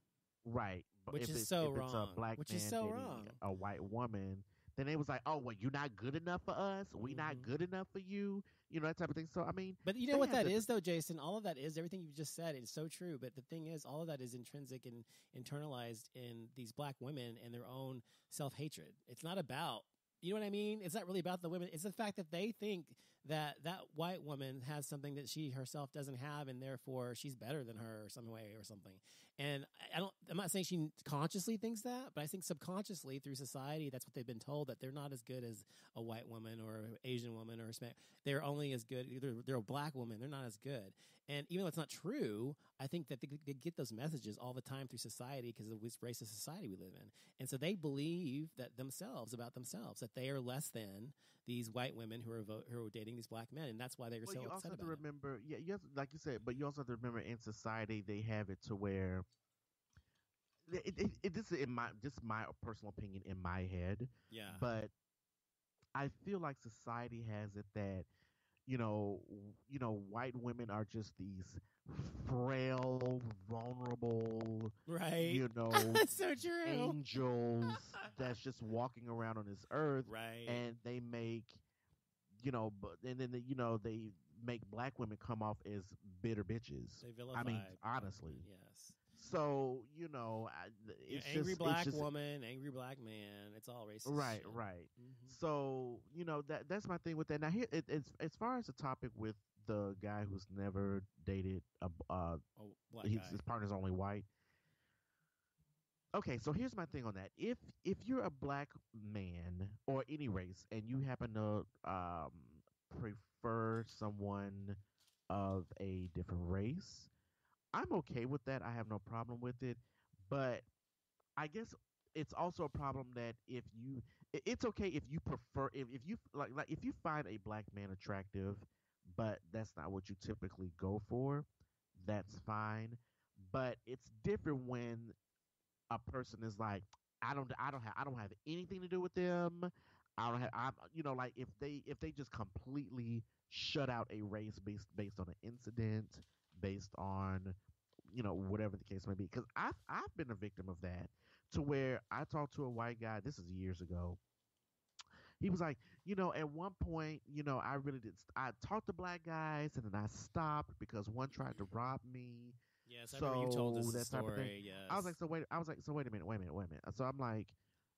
right? Which is so wrong. It's a black which man is so dating wrong. A white woman. Then it was like, oh, well, you're not good enough for us. We're not good enough for you. That type of thing. So, I mean. But you know what that is, though, Jason? All of that is, everything you've just said is so true. But the thing is, all of that is intrinsic and internalized in these black women and their own self-hatred. It's not about, you know what I mean? It's not really about the women. It's the fact that they think that white woman has something that she herself doesn't have, and therefore she's better than her or some way or something. And I'm not saying she consciously thinks that, but I think subconsciously through society, that's what they've been told, that they're not as good as a white woman or an Asian woman or a Hispanic. They're only as good. They're a black woman. They're not as good. And even though it's not true, I think that they get those messages all the time through society because of this racist society we live in. And so they believe that about themselves, that they are less than these white women who are dating these black men. And that's why they're so upset about it. You also have to remember, like you said, but you also have to remember in society, they have it to where this is my personal opinion in my head. Yeah. But I feel like society has it that, white women are just these frail, vulnerable, right? That's so true. Angels that's just walking around on this earth, right? And they make, and then they make black women come off as bitter bitches. They vilify I mean, black honestly. women, yes. So it's Angry just black woman, angry black man. It's all racist right, shit. right. Mm-hmm. So that's my thing with that. Now here, it's as far as the topic with the guy who's never dated Black guy. his partner's only white. Okay, so here's my thing on that. If you're a black man or any race and you happen to prefer someone of a different race, I'm okay with that. I have no problem with it. But I guess it's also a problem that it's okay if you prefer if you like if you find a black man attractive, but that's not what you typically go for, that's fine. But it's different when a person is like, I don't have anything to do with them. I don't have I'm like if they just completely shut out a race based on an incident, based on whatever the case may be. Because I've been a victim of that, to where I talked to a white guy. This is years ago. He was like, at one point, I really did. I talked to black guys, and then I stopped because one tried to rob me. Yes, I remember you told us the that type of thing. story. Yes. I was like, so wait a minute. So I'm like,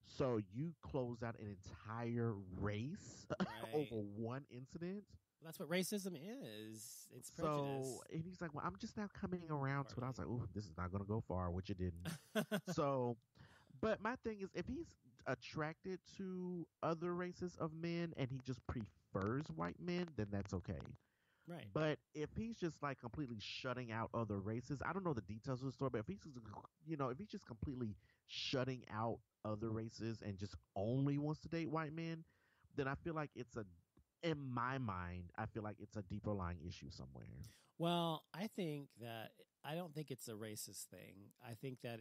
so you closed out an entire race Right. over one incident? That's what racism is. It's So, prejudice. and he's like, well, I'm just now coming around to it. I was like, ooh, this is not going to go far, which it didn't. So, but my thing is, if he's attracted to other races of men and he just prefers white men, then that's okay. Right. But if he's just like completely shutting out other races, I don't know the details of the story, but if he's just completely shutting out other races and just only wants to date white men, then I feel like in my mind, I feel like it's a deeper lying issue somewhere. Well, I don't think it's a racist thing. I think that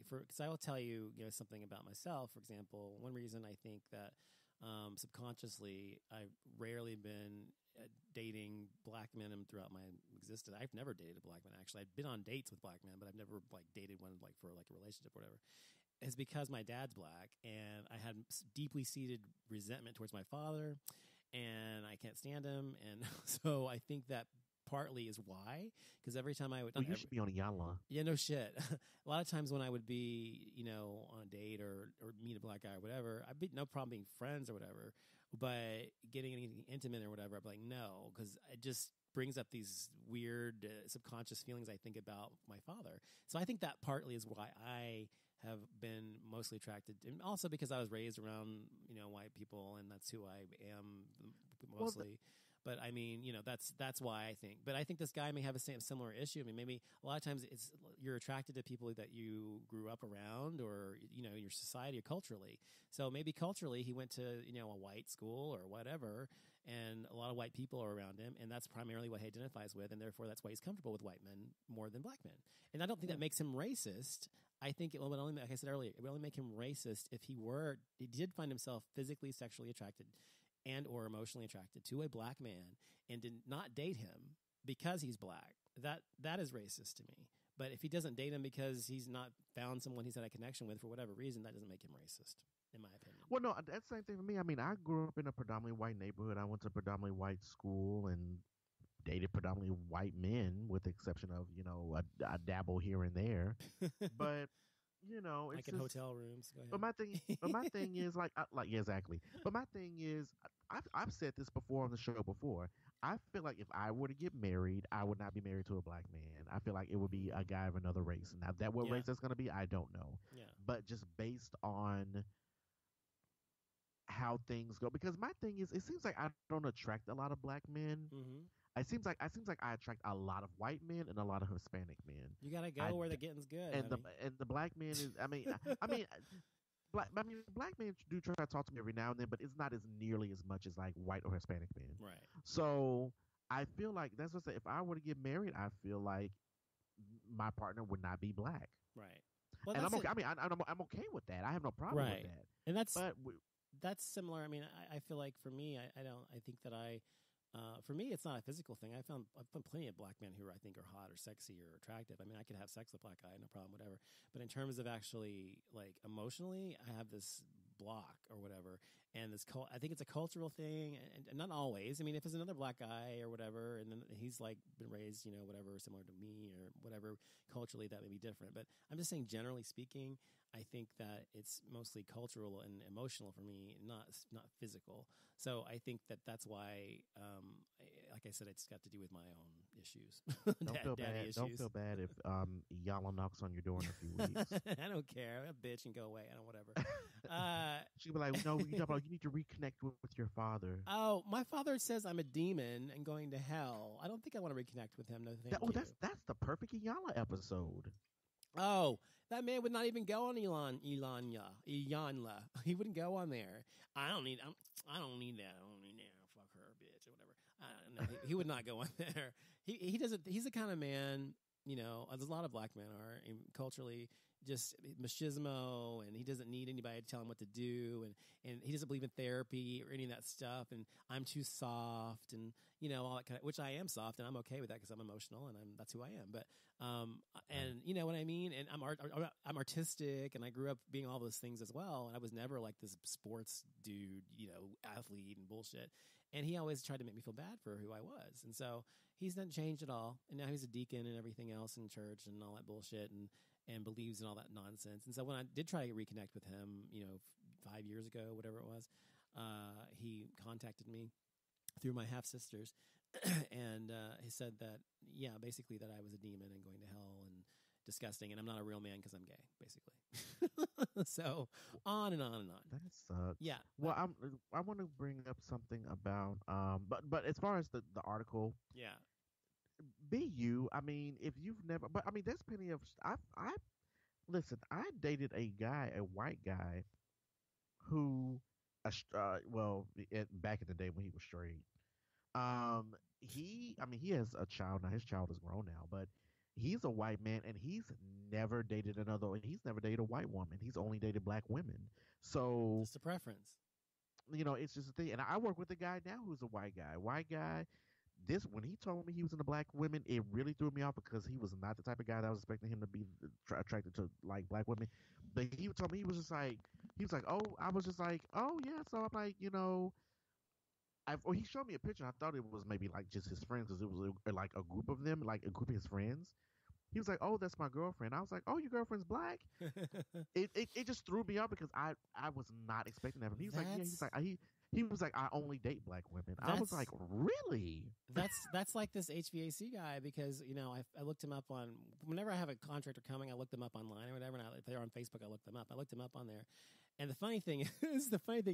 because I will tell you, something about myself. For example, one reason I think that subconsciously I've rarely been dating black men throughout my existence. I've never dated a black man. Actually, I've been on dates with black men, but I've never dated one for a relationship or whatever. Is because my dad's black, and I had deeply seated resentment towards my father, and I can't stand him, and so I think that partly is why. Because every time I would, you should be on Yalla. Yeah, no shit. A lot of times when I would be, on a date or meet a black guy or whatever, I'd be no problem being friends or whatever, but getting anything intimate or whatever, I'd be like, no, because it just brings up these weird subconscious feelings I think about my father. So I think that partly is why I have been mostly attracted, and also because I was raised around, white people, and that's who I am mostly. But I mean, that's why I think. But I think this guy may have a similar issue. I mean, maybe a lot of times you're attracted to people that you grew up around, or in your society or culturally. So maybe culturally he went to a white school or whatever, and a lot of white people are around him, and that's primarily what he identifies with, and therefore that's why he's comfortable with white men more than black men. And I don't think that makes him racist. I think it would only, like I said earlier, it would only make him racist if he did find himself physically, sexually attracted and or emotionally attracted to a black man and did not date him because he's black. That is racist to me. But if he doesn't date him because he's not found someone he's had a connection with for whatever reason, that doesn't make him racist, in my opinion. Well, no, that's the same thing for me. I mean, I grew up in a predominantly white neighborhood. I went to a predominantly white school and dated predominantly white men, with the exception of a dabble here and there. But it's like in hotel rooms. Go ahead. But my thing is yeah, exactly. But my thing is, I've said this before on the show before. I feel like if I were to get married, I would not be married to a black man. I feel like it would be a guy of another race. Now, what race that's going to be, I don't know. Yeah. But just based on how things go, because my thing is, it seems like I don't attract a lot of black men. Mm-hmm. It seems like I attract a lot of white men and a lot of Hispanic men. You gotta go where the getting's good. And the black man is, black men do try to talk to me every now and then, but it's not as nearly as much as like white or Hispanic men. Right. So I feel like that's what I say. If I were to get married, I feel like my partner would not be black. Right. Well, and I'm okay. I'm okay with that. I have no problem with that. And that's similar. I mean, I feel like for me, I think that for me, it's not a physical thing. I've found plenty of black men who I think are hot or sexy or attractive. I mean, I could have sex with a black guy, no problem, whatever. But in terms of actually, like, emotionally, I have this block or whatever. And I think it's a cultural thing, and not always. I mean, if it's another black guy or whatever, and then he's like been raised, whatever, similar to me or whatever, culturally that may be different. But I'm just saying, generally speaking, I think that it's mostly cultural and emotional for me, not physical. So I think that's why, like I said, it's got to do with my own issues. Don't feel bad. Issues. Don't feel bad if Yala knocks on your door in a few weeks. I don't care. A bitch and go away. I don't whatever. She'll be like, "No, you need to reconnect with your father." Oh, my father says I'm a demon and going to hell. I don't think I want to reconnect with him. No, thank you. That's the perfect Yala episode. Oh, that man would not even go on Iyanla. He wouldn't go on there. I don't need that. I don't need that. Fuck her, bitch, or whatever. He would not go on there. He doesn't. He's the kind of man. There's a lot of black men are culturally just machismo, and he doesn't need anybody to tell him what to do, and he doesn't believe in therapy or any of that stuff. And I'm too soft, and all that kind of, which I am soft, and I'm okay with that because I'm emotional, and that's who I am. But and you know what I mean. And I'm artistic, and I grew up being all those things as well. And I was never like this sports dude, athlete and bullshit. And he always tried to make me feel bad for who I was. And so he's not changed at all. And now he's a deacon and everything else in church and all that bullshit and believes in all that nonsense. And so when I did try to reconnect with him, 5 years ago, whatever it was, he contacted me through my half sisters. And he said that, basically that I was a demon and going to hell and disgusting, and I'm not a real man because I'm gay, basically. So on and on and on. That sucks. Yeah. Well, I want to bring up something about but as far as the article, yeah, be you. I mean, if you've never, but I mean, there's plenty of. Listen. I dated a white guy, who, back in the day when he was straight. He has a child now. His child is grown now, but he's a white man, and he's never dated a white woman. He's only dated black women. So just a preference. It's just a thing. And I work with a guy now who's a white guy. When he told me he was into black women, it really threw me off because he was not the type of guy that I was expecting him to be attracted to, like, black women. But he told me he was like, oh, I was just like, oh yeah. So I'm like, he showed me a picture. I thought it was maybe like just his friends, because it was like a group of them, like a group of his friends. He was like, "Oh, that's my girlfriend." I was like, "Oh, your girlfriend's black?" It just threw me off because I was not expecting that. He was like, "Yeah." He was like, "I only date black women." I was like, "Really?" That's like this HVAC guy, because I looked him up on, whenever I have a contractor coming, I look them up online or whatever. And if they're on Facebook, I look them up. I looked him up on there. And the funny thing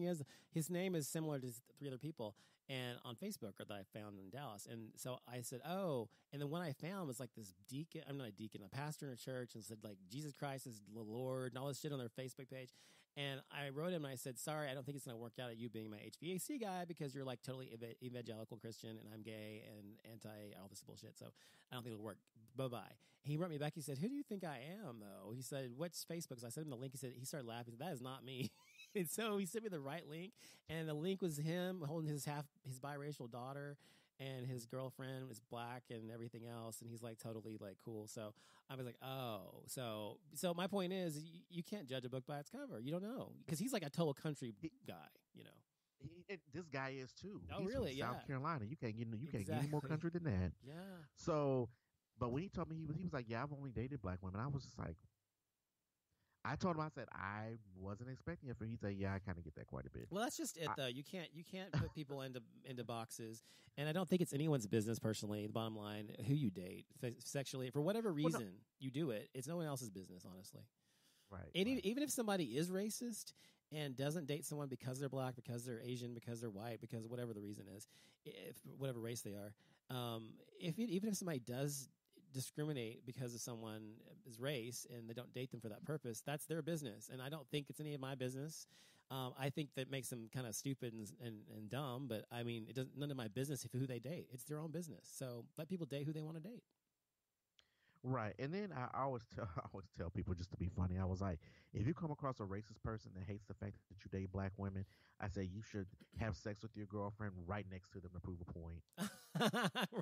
is, his name is similar to 3 other people, and on Facebook, or that I found in Dallas. And so I said, oh, and then what I found was like this deacon. I'm not a deacon, a pastor in a church, and said like Jesus Christ is the Lord and all this shit on their Facebook page. And I wrote him and I said, sorry, I don't think it's going to work out at you being my HVAC guy, because you're like totally evangelical Christian and I'm gay and anti all this bullshit. So I don't think it'll work. Bye-bye. He wrote me back. He said, who do you think I am, though? He said, what's Facebook? So I sent him the link. He started laughing. He said, that is not me. And so he sent me the right link, and the link was him holding his biracial daughter, and his girlfriend was black and everything else. And he's like totally like cool. So I was like, oh, so my point is, you can't judge a book by its cover. You don't know, because he's like a total country guy, This guy is too. Oh, he's really? From Yeah. South Carolina. You can't get Exactly. any more country than that. Yeah. So, but when he told me he was like, yeah, I've only dated black women. I was just like, I told him, I said, I wasn't expecting it. He said, yeah, I kind of get that quite a bit. Well, that's just it, though. You can't put people into boxes, and I don't think it's anyone's business. Personally, the bottom line, who you date sexually, for whatever reason you do it, it's no one else's business, honestly. Right. And even if somebody is racist and doesn't date someone because they're black, because they're Asian, because they're white, because whatever the reason is, whatever race they are, even if somebody does discriminate because of someone's race and they don't date them for that purpose, that's their business, and I don't think it's any of my business. I think that makes them kind of stupid and dumb, but I mean, it doesn't, none of my business who they date. It's their own business, so let people date who they want to date. Right. And then I always tell people, just to be funny, I was like, if you come across a racist person that hates the fact that you date black women, I say you should have sex with your girlfriend right next to them to prove a point.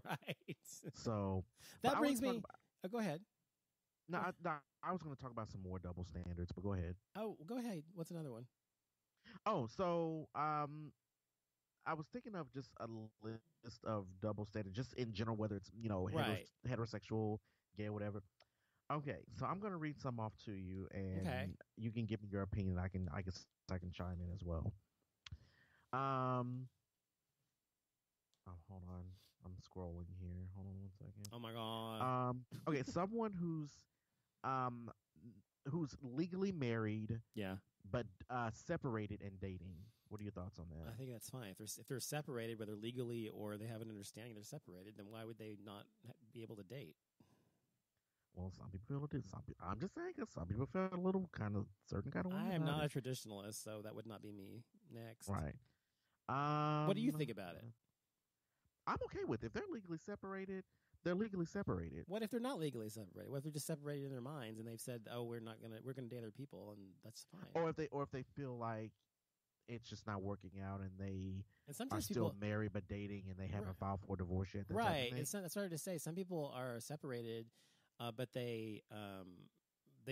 Right. So that brings me. Go ahead. No, I was going to talk about some more double standards, but go ahead. Oh, go ahead. What's another one? Oh, so I was thinking of just a list of double standards, just in general, whether it's Right. heterosexual, gay, whatever. Okay, so I'm gonna read some off to you, Okay. and you can give me your opinion. I can chime in as well. Um, oh, hold on, I'm scrolling here. Hold on one second. Oh my god. Okay, someone um who's legally married Yeah. but separated and dating. What are your thoughts on I that? think that's fine. If they're separated, whether legally or they have an understanding they're separated, then why would they not be able to date? Well, some people feel it. Some people, I'm just saying, 'cause some people feel a little kind of certain kind of way I am about not it. a traditionalist, so that would not be me. Next. Right. What do you think about it? I'm okay with it. If they're legally separated, they're legally separated. What if they're not legally separated? What if they're just separated in their minds and they've said, "Oh, we're gonna date other people," and that's fine. Or if they feel like it's just not working out and they And are sometimes still people, married but dating and they right, haven't filed for divorce yet, that type of right. thing. It's started to say some people are separated, but they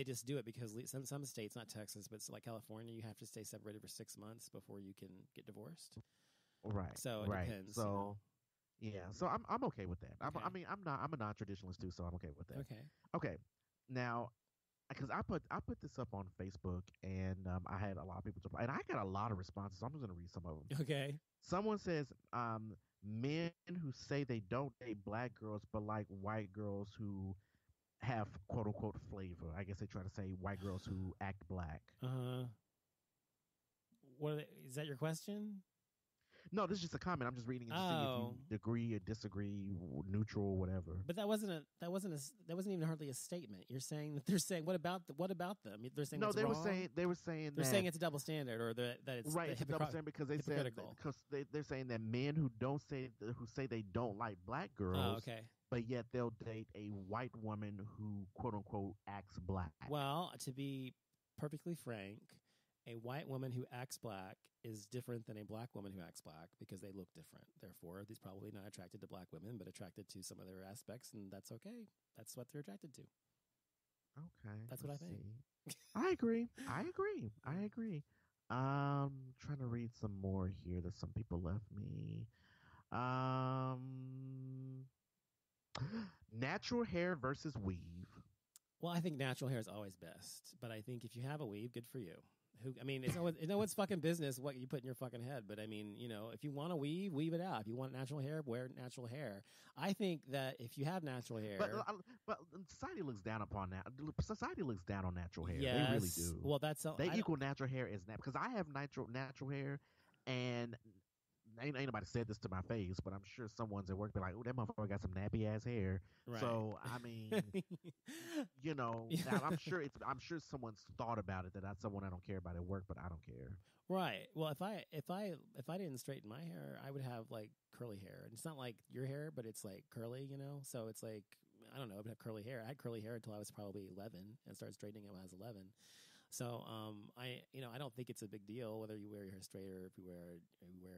just do it because some states, not Texas, but it's like California, you have to stay separated for 6 months before you can get divorced. Right. So it Right. depends, So yeah. So I'm okay with that. Okay. I mean, I'm a non-traditionalist too, so I'm okay with that. Okay. Okay. Now, because I put this up on Facebook and I had a lot of people to, and I got a lot of responses. So I'm just gonna read some of them. Okay. Someone says, men who say they don't date black girls but like white girls who have quote unquote flavor. I guess they try to say white girls who act black. Uh, is that your question? No, this is just a comment. I'm just reading and just seeing if you Oh, agree or disagree, neutral, whatever. but that wasn't even hardly a statement. You're saying that they're saying what about them? They're saying No, that's they were wrong. saying They're that saying it's a double standard, or that it's right. It's a double standard because they said hypocritical. because they're saying that men who say they don't like black Oh, girls, okay. but yet they'll date a white woman who quote unquote acts black. Well, to be perfectly frank, a white woman who acts black is different than a black woman who acts black because they look different. Therefore, he's probably not attracted to black women, but attracted to some other aspects, and that's okay. That's what they're attracted to. Okay, That's what I think. see. I agree. I agree. I agree. Trying to read some more here that some people left me. Um, natural hair versus weave. Well, I think natural hair is always best, but I think if you have a weave, good for you. I mean, it's no one's fucking business what you put in your fucking head, but I mean, if you want to weave it out. If you want natural hair, wear natural hair. I think that if you have natural hair, But society looks down upon that. Society looks down on natural hair. yes, They really do. well, that's They equal natural hair as because I have natural hair, and ain't nobody said this to my face, but I'm sure someone's at work be like, "Oh, that motherfucker got some nappy ass hair." right. So I mean, I'm sure someone's thought about it that that's someone I don't care about at work, but I don't care. Right. Well, if I didn't straighten my hair, I would have like curly hair. And it's not like your hair, but it's like curly. So it's like I don't know, I would have curly hair. I had curly hair until I was probably 11 and started straightening it when I was 11. So I don't think it's a big deal whether you wear your hair straight or if you wear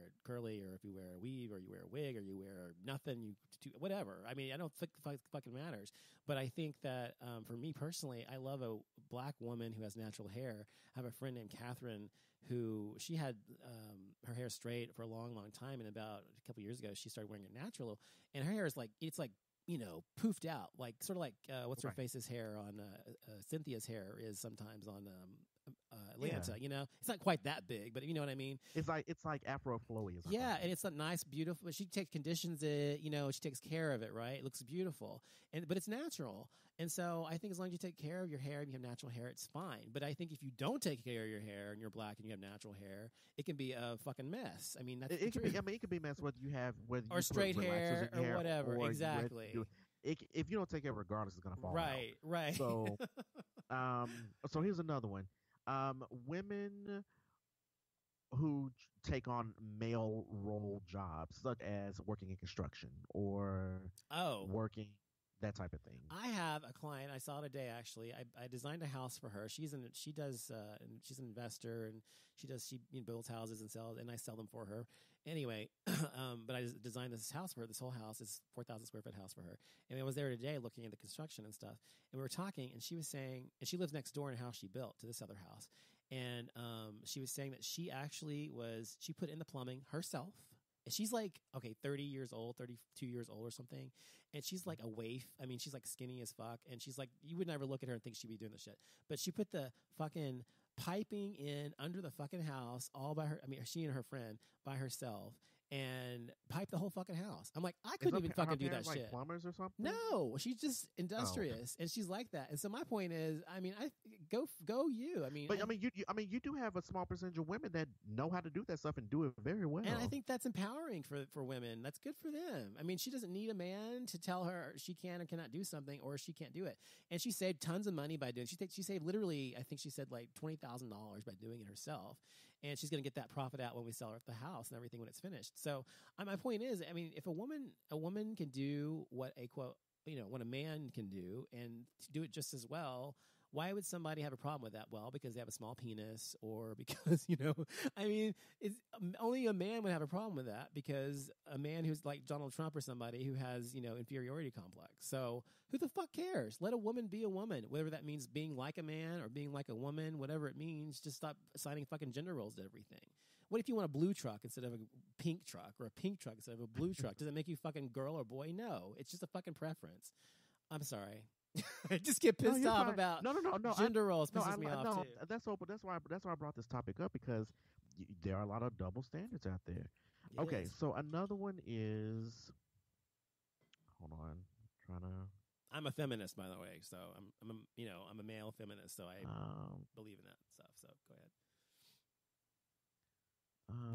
it curly or if you wear a weave or you wear a wig or you wear nothing, whatever. I mean, I don't think it fucking matters. But I think that for me personally, I love a black woman who has natural hair. I have a friend named Catherine who she had her hair straight for a long, long time, and about a couple years ago she started wearing it natural, and her hair is like poofed out, like sort of like what's her Right. face's hair on Cynthia's hair is sometimes on Atlanta. Yeah. It's not quite that big, but you know what I mean. It's like Afro flowy. Yeah, and it's a nice, beautiful. She conditions it. She takes care of it. Right, it looks beautiful, but it's natural. And so I think as long as you take care of your hair and you have natural hair, it's fine. But I think if you don't take care of your hair and you're black and you have natural hair, it can be a fucking mess. I mean, that's it can be. I mean, it can be messed whether you or put straight relaxers hair in your or whatever. or Exactly. if you don't take care of it regardless, it's gonna fall Right. out. Right. So, so here's another one. Women who take on male role jobs, such as working in construction or working that type of thing. I have a client I saw today. Actually, I designed a house for her. She's an investor, and she builds houses and sells, and I sell them for her. Anyway, but I designed this house for her. This whole house is 4,000 square foot house for her. And I was there today looking at the construction and stuff. And we were talking, and she was saying, and she lives next door in a house she built to this other house. And she was saying that she actually she put in the plumbing herself. And she's like, 30 years old, 32 years old or something. And she's like a waif. I mean, she's like skinny as fuck. And she's like, you would never look at her and think she'd be doing this shit. But she put the fucking piping in under the fucking house all by her. I mean, she and her friend by herself. And pipe the whole fucking house. I'm like, I couldn't even fucking do that like shit. Plumbers or something? No, she's just industrious, and she's like that. And so my point is, I mean, go you. I mean, but you do have a small percentage of women that know how to do that stuff and do it very well. And I think that's empowering for women. That's good for them. I mean, she doesn't need a man to tell her she can or cannot do something, or she can't do it. And she saved tons of money by doing. She saved literally, I think she said like $20,000 by doing it herself. And she's going to get that profit out when we sell her the house and everything when it's finished. So my point is, I mean, if a woman can do what what a man can do and do it just as well, why would somebody have a problem with that? Well, because they have a small penis, or because, I mean, only a man would have a problem with that, because a man who's like Donald Trump or somebody who has, inferiority complex. So who the fuck cares? Let a woman be a woman, whether that means being like a man or being like a woman, whatever it means. Just stop assigning fucking gender roles to everything. What if you want a blue truck instead of a pink truck, or a pink truck instead of a blue truck? Does it make you fucking girl or boy? No, it's just a fucking preference. I'm sorry. I just get pissed off fine. about no gender roles. Pisses me off too. That's why I brought this topic up, because there are a lot of double standards out there. It is. So another one is, hold on, I'm a feminist, by the way. So I'm a male feminist. So I believe in that stuff. So go ahead.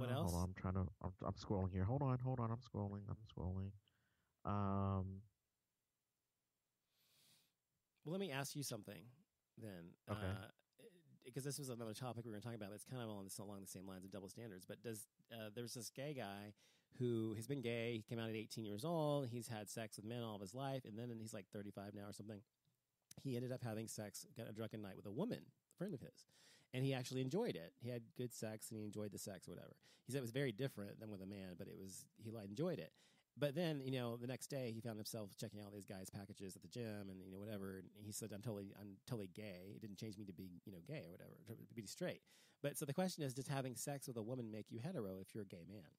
What else? Hold on, I'm scrolling here. Hold on, I'm scrolling. Well, let me ask you something then. Okay. Because this was another topic we were talking about that's kind of along the same lines of double standards. But there's this gay guy who has been gay. He came out at 18 years old. He's had sex with men all of his life. And then he's like 35 now or something. He ended up having sex, got a drunken night with a woman, a friend of his. And he actually enjoyed it. He had good sex and he enjoyed the sex or whatever. He said it was very different than with a man, but he enjoyed it. But then, the next day he found himself checking out these guys' packages at the gym and, whatever. And he said, I'm totally gay. It didn't change me to be, gay or whatever, to be straight. But so the question is, does having sex with a woman make you hetero if you're a gay man?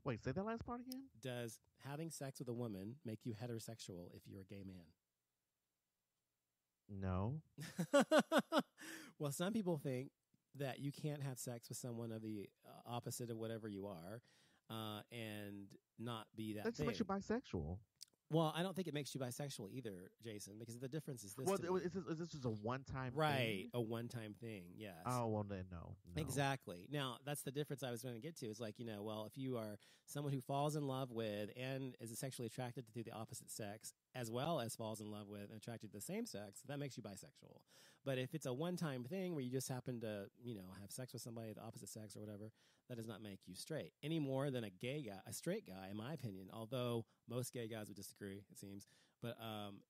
Wait, say that last part again? Does having sex with a woman make you heterosexual if you're a gay man? No. Well, some people think that you can't have sex with someone of the opposite of whatever you are, and not be that. That just makes you bisexual. Well, I don't think it makes you bisexual either, Jason, because the difference is this. Well, is this just a one-time thing? thing? A one-time thing, yes. Oh, well, then no. Exactly. Now, that's the difference I was going to get to. It's like, well, if you are someone who falls in love with and is sexually attracted to the opposite sex, as well as falls in love with and attracted to the same sex, that makes you bisexual. But if it's a one-time thing where you just happen to, have sex with somebody of the opposite sex or whatever, that does not make you straight any more than a straight guy, in my opinion, although most gay guys would disagree, it seems. But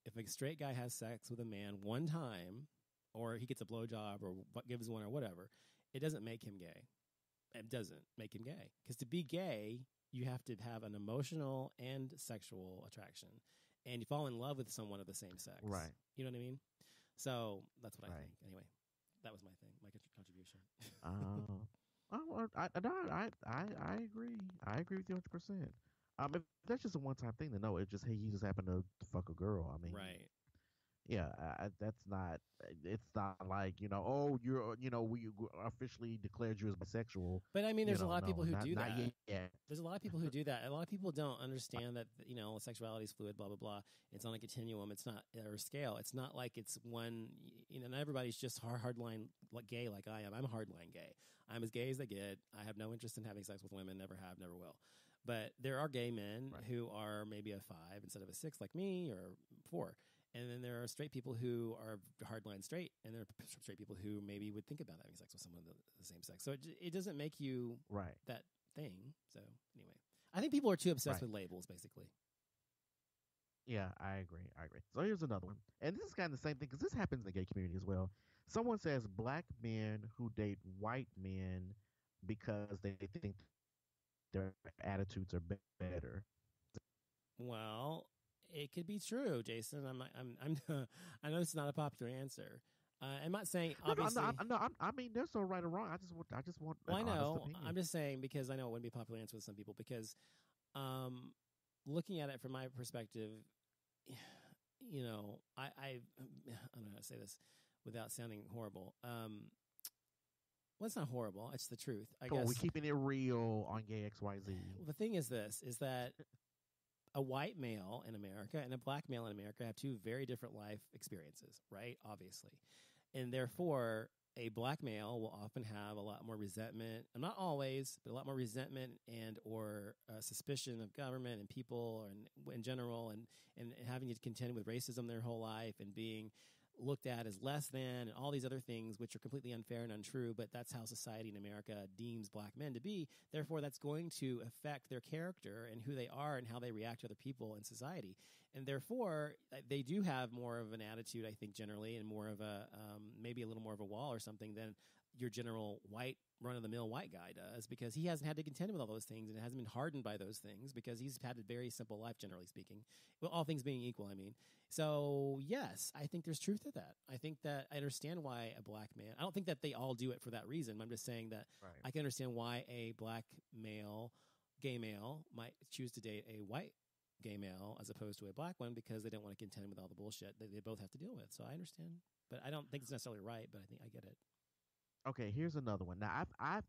if a straight guy has sex with a man one time, or he gets a blowjob or gives one or whatever, it doesn't make him gay. It doesn't make him gay. Because to be gay, you have to have an emotional and sexual attraction. And you fall in love with someone of the same sex. Right. You know what I mean? So that's what I think. Anyway, that was my thing, my contribution. I agree. I agree with you 100%. If that's just a one-time thing, then no, he just happened to fuck a girl. I mean, right. Yeah, that's not. It's not like you're we officially declared you as bisexual. But I mean, there's a lot of people who do that. Not yet. There's a lot of people who do that. A lot of people don't understand that sexuality is fluid. Blah blah blah. It's on a continuum. It's not or a scale. It's not like it's one. Not everybody's just hardline like gay like I am. I'm hardline gay. I'm as gay as they get. I have no interest in having sex with women. Never have. Never will. But there are gay men who are maybe a 5 instead of a 6 like me, or 4. And then there are straight people who are hardline straight, and there are straight people who maybe would think about having sex with someone of the same sex. So it doesn't make you that thing. So anyway, I think people are too obsessed with labels, basically. Yeah, I agree. So here's another one. And this is kind of the same thing, because this happens in the gay community as well. Someone says black men who date white men because they think their attitudes are better. Well, it could be true, Jason. I know it's not a popular answer. I'm not saying No, obviously. I mean, there's no right or wrong. I just want Well, I an honest know. opinion. I'm just saying because I know it wouldn't be a popular answer with some people because looking at it from my perspective, you know, I don't know how to say this without sounding horrible. Well, it's not horrible. It's the truth, I Come on, guess. we keeping it real on GayXYZ. Well, the thing is this, is that a white male in America and a black male in America have two very different life experiences, right? Obviously. And therefore, a black male will often have a lot more resentment, and not always, but a lot more resentment and or suspicion of government and people and in general, and having to contend with racism their whole life and being looked at as less than and all these other things which are completely unfair and untrue, but that's how society in America deems black men to be. Therefore, that's going to affect their character and who they are and how they react to other people in society. And therefore, they do have more of an attitude, I think, generally, and more of a maybe a little more of a wall or something than your general white run-of-the-mill white guy does, because he hasn't had to contend with all those things and hasn't been hardened by those things because he's had a very simple life, generally speaking. Well, all things being equal, I mean. So, yes, I think there's truth to that. I think that I understand why a black man, I don't think that they all do it for that reason. I'm just saying that I can understand why a black male, gay male, might choose to date a white gay male as opposed to a black one because they don't want to contend with all the bullshit that they both have to deal with. So I understand, but I don't think it's necessarily right, but I think I get it. Okay, here's another one. Now, I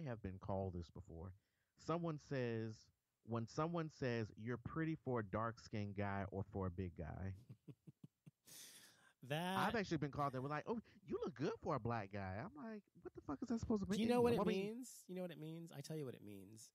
have been called this before. Someone says when someone says you're pretty for a dark skinned guy or for a big guy. I've actually been called that. We're like, oh, you look good for a black guy. I'm like, what the fuck is that supposed to mean? Do you know what it means? You know what it means? I tell you what it means.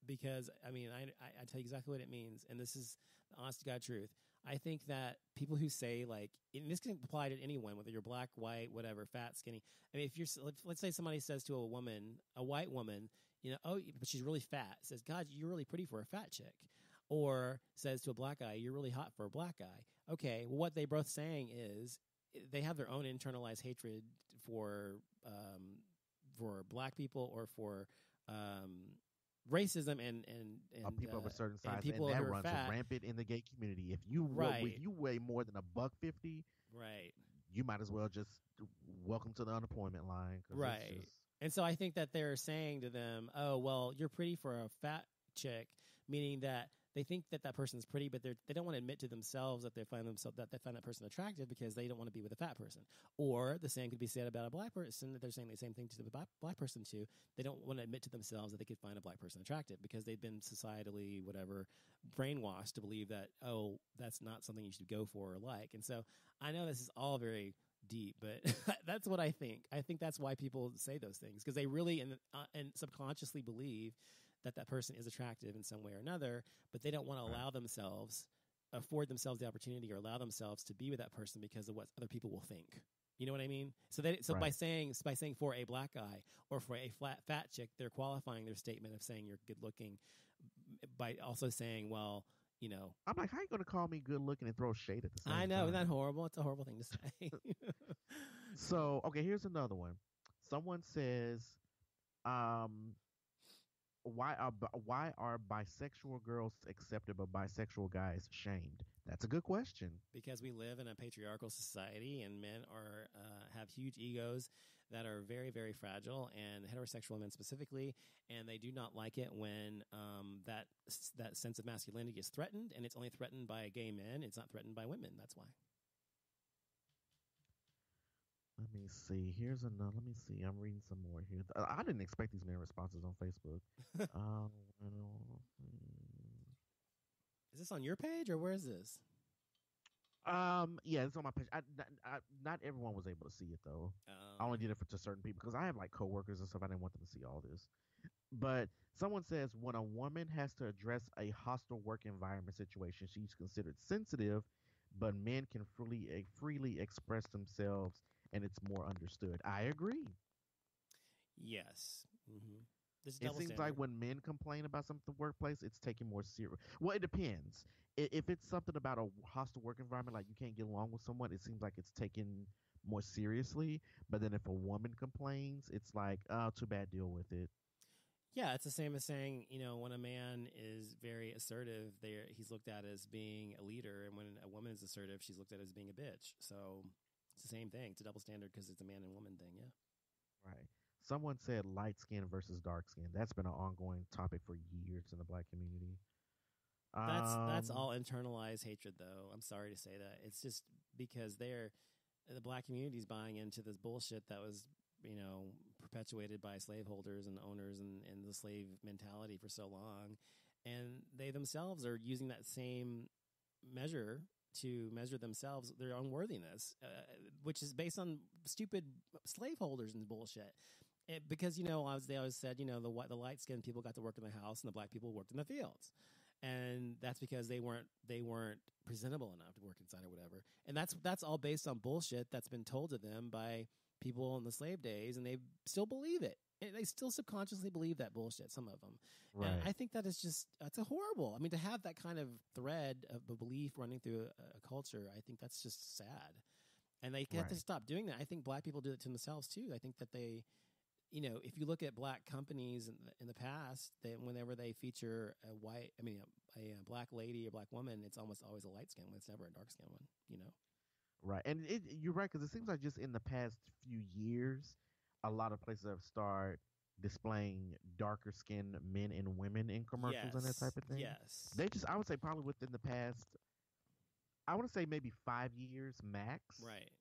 Because I mean, I tell you exactly what it means, and this is the honest to God truth. I think that people who say like, and this can apply to anyone, whether you're black, white, whatever, fat, skinny. I mean, if you're, let's say somebody says to a woman, a white woman, you know, oh, but she's really fat. Says, God, you're really pretty for a fat chick. Or says to a black guy, you're really hot for a black guy. Okay, well, what they're both saying is they have their own internalized hatred for black people or for racism and people of a certain size, and people that who are runs fat. rampant in the gay community. If you if you weigh more than $150, right, you might as well just welcome to the unemployment line. Right. And so I think that they're saying to them, oh, well, you're pretty for a fat chick, meaning that they think that that person's pretty, but they don't want to admit to themselves that they find that person attractive because they don't want to be with a fat person. Or the same could be said about a black person, that they're saying the same thing to the black person too. They don't want to admit to themselves that they could find a black person attractive because they've been societally, whatever, brainwashed to believe that, oh, that's not something you should go for or like. And so I know this is all very deep, but that's what I think. I think that's why people say those things, because they really and subconsciously believe that person is attractive in some way or another, but they don't want to afford themselves the opportunity or allow themselves to be with that person because of what other people will think. You know what I mean? So by saying for a black guy or for a fat chick, they're qualifying their statement of saying you're good looking by also saying, well, you know, I'm like, how you going to call me good looking and throw shade at the same time? I know, isn't that horrible? It's a horrible thing to say. So, okay, here's another one. Someone says, why are bisexual girls accepted but bisexual guys shamed? That's a good question. Because we live in a patriarchal society, and men have huge egos that are very, very fragile, and heterosexual men specifically, and they do not like it when that sense of masculinity is threatened, and it's only threatened by gay men. It's not threatened by women. That's why. Let me see. Here's another. Let me see. I'm reading some more here. I didn't expect these many responses on Facebook. Is this on your page or where is this? Yeah, it's on my page. Not everyone was able to see it though. I only did it to certain people because I have like coworkers and stuff. I didn't want them to see all this. But someone says when a woman has to address a hostile work environment situation, she's considered sensitive, but men can freely express themselves, and it's more understood. I agree. Yes. Mm-hmm. It seems like when men complain about something in the workplace, it's taken more serious. Well, it depends. If it's something about a hostile work environment, like you can't get along with someone, it seems like it's taken more seriously. But then if a woman complains, it's like, oh, too bad, deal with it. Yeah, it's the same as saying, you know, when a man is very assertive, he's looked at as being a leader, and when a woman is assertive, she's looked at as being a bitch. So It's the same thing. It's a double standard because it's a man and woman thing. Yeah. Right. Someone said light skin versus dark skin. That's been an ongoing topic for years in the black community. That's all internalized hatred, though. I'm sorry to say that. It's just because the black community is buying into this bullshit that was, perpetuated by slaveholders and owners and the slave mentality for so long. And they themselves are using that same measure to measure themselves, their own worthiness, which is based on stupid slaveholders and bullshit. Because, as they always said, the light-skinned people got to work in the house and the black people worked in the fields. And that's because they weren't presentable enough to work inside or whatever. And that's all based on bullshit that's been told to them by people in the slave days, and they still believe it. They still subconsciously believe that bullshit, some of them. Right. And I think that is it's a horrible. I mean, to have that kind of thread of a belief running through a culture, I think that's just sad. And they have to stop doing that. I think black people do it to themselves too. I think that they, if you look at black companies in the past, whenever they feature a black lady or black woman, it's almost always a light skin one. It's never a dark skin one, Right. And you're right, because it seems like just in the past few years, a lot of places have started displaying darker skinned men and women in commercials and that type of thing. Yes. I would say probably within the past, I want to say maybe 5 years max. Right.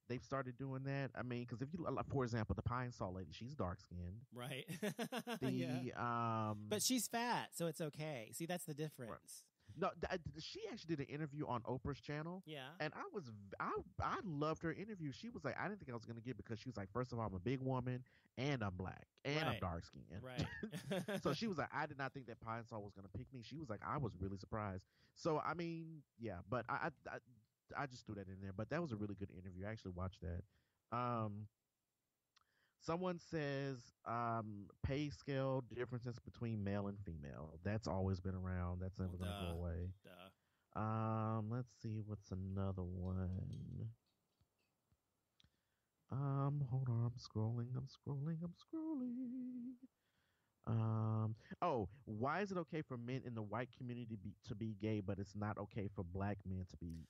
They've started doing that. I mean, because if you, for example, the Pine Sol lady, she's dark skinned. Right. The but she's fat, so it's okay. See, that's the difference. Right. No, she actually did an interview on Oprah's channel. Yeah. And I loved her interview. She was like, I didn't think I was going to get, because she was like, first of all, I'm a big woman and I'm black and I'm dark skinned. Right. So she was like, I did not think that Pine Sol was going to pick me. She was like, I was really surprised. So, I mean, yeah, but I just threw that in there. But that was a really good interview. I actually watched that. Someone says pay scale differences between male and female. That's always been around. That's never going to go away. Let's see. What's another one? Hold on. I'm scrolling. Why is it okay for men in the white community to be gay, but it's not okay for black men to be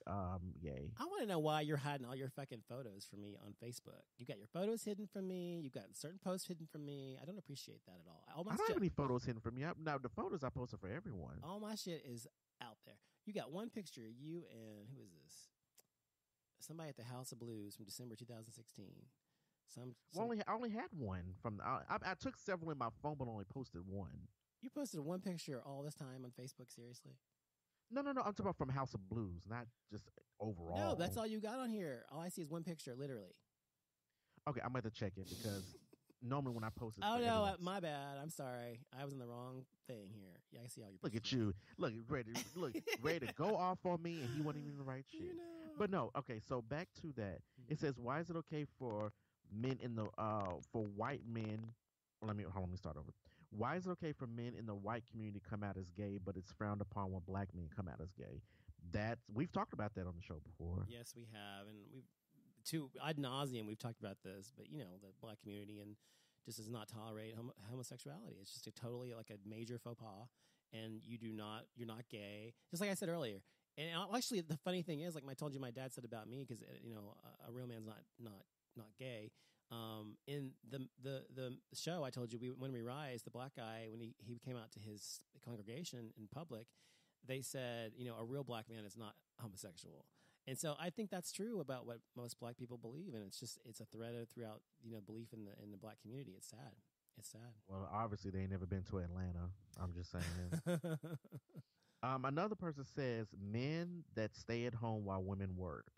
gay? I want to know why you're hiding all your fucking photos from me on Facebook. You got your photos hidden from me. You got certain posts hidden from me. I don't appreciate that at all. I don't have any photos hidden from you. Now, the photos I post are for everyone. All my shit is out there. You got one picture, you and who is this? Somebody at the House of Blues from December 2016. I only had one from. I took several in my phone, but only posted one. You posted one picture all this time on Facebook? Seriously? No. I'm talking about from House of Blues, not just overall. No, that's all you got on here. All I see is one picture, literally. Okay, I'm going to check it, because normally when I post it. Oh, no, my bad. I'm sorry. I was in the wrong thing here. Yeah, I see all your pictures. Look at you. Ready to go off on me, and he wasn't even the right shit. But no, okay, so back to that. It says, why is it okay for men in the for white men? Let me start over. Why is it okay for men in the white community to come out as gay, but it's frowned upon when black men come out as gay? We've talked about that on the show before. Yes, we have, and we've ad nauseum we've talked about this. But the black community and just does not tolerate homosexuality. It's just totally like a major faux pas, and you're not gay. Just like I said earlier. And actually, the funny thing is, like I told you, my dad said about me, because a real man's not gay. In the show I told you, when we rise, the black guy, when he came out to his congregation in public, they said, a real black man is not homosexual. And so I think that's true about what most black people believe, and it's a thread throughout belief in the black community. It's sad. Well, obviously they ain't never been to Atlanta. I'm just saying. Another person says men that stay at home while women work.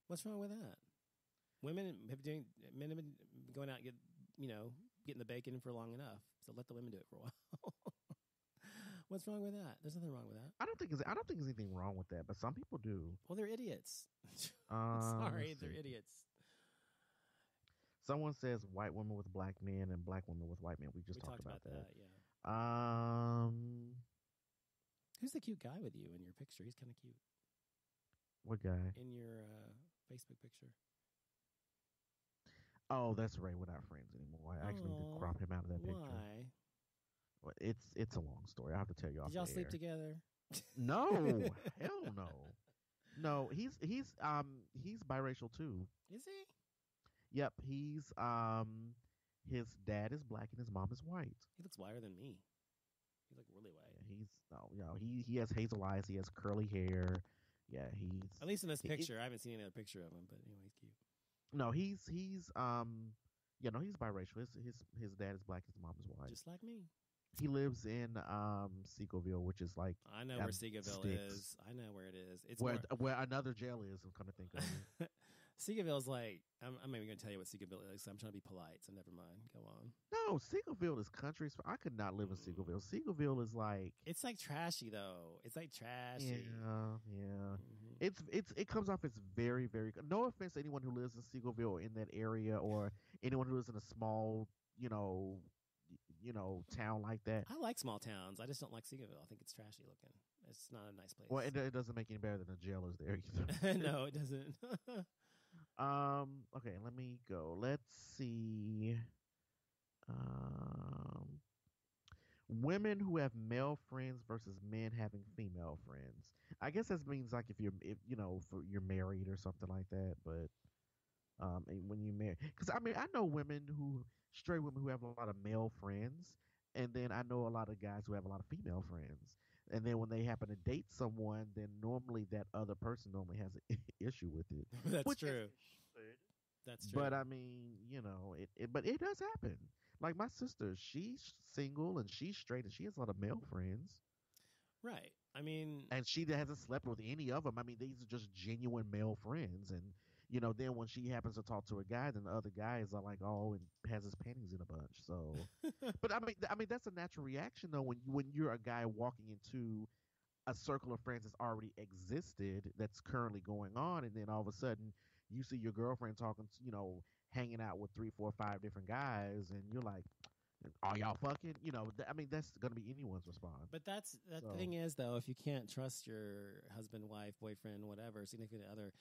What's wrong with that? Men have been going out and getting the bacon for long enough. So let the women do it for a while. What's wrong with that? There's nothing wrong with that. I don't think there's anything wrong with that, but some people do. Well, they're idiots. Sorry, they're idiots. Someone says white women with black men and black women with white men. We talked about that. Yeah. Who's the cute guy with you in your picture? He's kind of cute. What guy? In your Facebook picture. Oh, that's Ray. We're not friends anymore. I actually need to crop him out of that picture. Why? Well, it's a long story. I have to tell you off Did y'all the sleep air. together? No, hell no. No, he's biracial too. Is he? Yep, his dad is black and his mom is white. He looks whiter than me. He's like really white. Yeah, he's no, he has hazel eyes. He has curly hair. Yeah, At least in this he- picture. I haven't seen any other picture of him, but anyway, he's cute. no, he's biracial. His dad is black. His mom is white. Just like me. He lives in Seagoville, which is like I know where Seagoville is. I know where it is. It's where another jail is. I'm kind of think of it. Seagoville's like I'm not even going to tell you what Seagoville is. I'm trying to be polite, so never mind. Go on. No, Seagoville is country. I could not live in Seagoville. Seagoville is like it's like trashy though. It's like trashy. Yeah. Mm-hmm. It comes off as very, very. No offense to anyone who lives in Seagoville or in that area, or anyone who lives in a small, town like that. I like small towns. I just don't like Seagoville. I think it's trashy looking. It's not a nice place. Well, it doesn't make any better than the jailers there either. No, it doesn't. Okay, let me go. Let's see. Women who have male friends versus men having female friends. I guess that means like if you're married or something like that. But and when you marry, because I mean I know straight women who have a lot of male friends, and then I know a lot of guys who have a lot of female friends. And then when they happen to date someone, then normally that other person normally has an issue with it. That's true. That's true. But I mean, but it does happen. Like my sister, she's single and she's straight and she has a lot of male friends. Right. I mean, and she hasn't slept with any of them. I mean, these are just genuine male friends. And then when she happens to talk to a guy, then the other guys are like, oh, and has his panties in a bunch. So, but I mean, that's a natural reaction though when you're a guy walking into a circle of friends that's already existed, that's currently going on, and then all of a sudden you see your girlfriend talking, hanging out with 3, 4, 5 different guys, and you're like, are y'all fucking? I mean, that's gonna be anyone's response. But the thing is, though, if you can't trust your husband, wife, boyfriend, whatever, significant other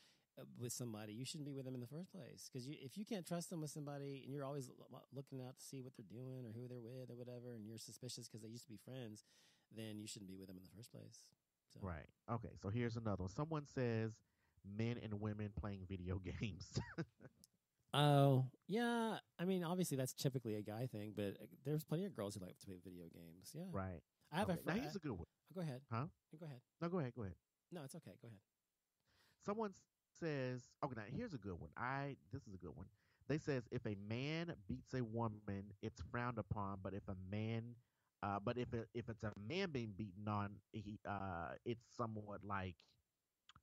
with somebody, you shouldn't be with them in the first place. Because if you can't trust them with somebody, and you're always looking out to see what they're doing or who they're with or whatever, and you're suspicious because they used to be friends, then you shouldn't be with them in the first place. So. Right. Okay. So here's another one. Someone says men and women playing video games. Oh, yeah. I mean, obviously that's typically a guy thing, but there's plenty of girls who like to play video games. Yeah. Right. I have a friend. Now here's a good one. Go ahead. Huh? Go ahead. No, go ahead. Go ahead. No, it's okay. Go ahead. Someone says, okay, now here's a good one. This is a good one. They says if a man beats a woman, it's frowned upon, but if it's a man being beaten on, it's somewhat like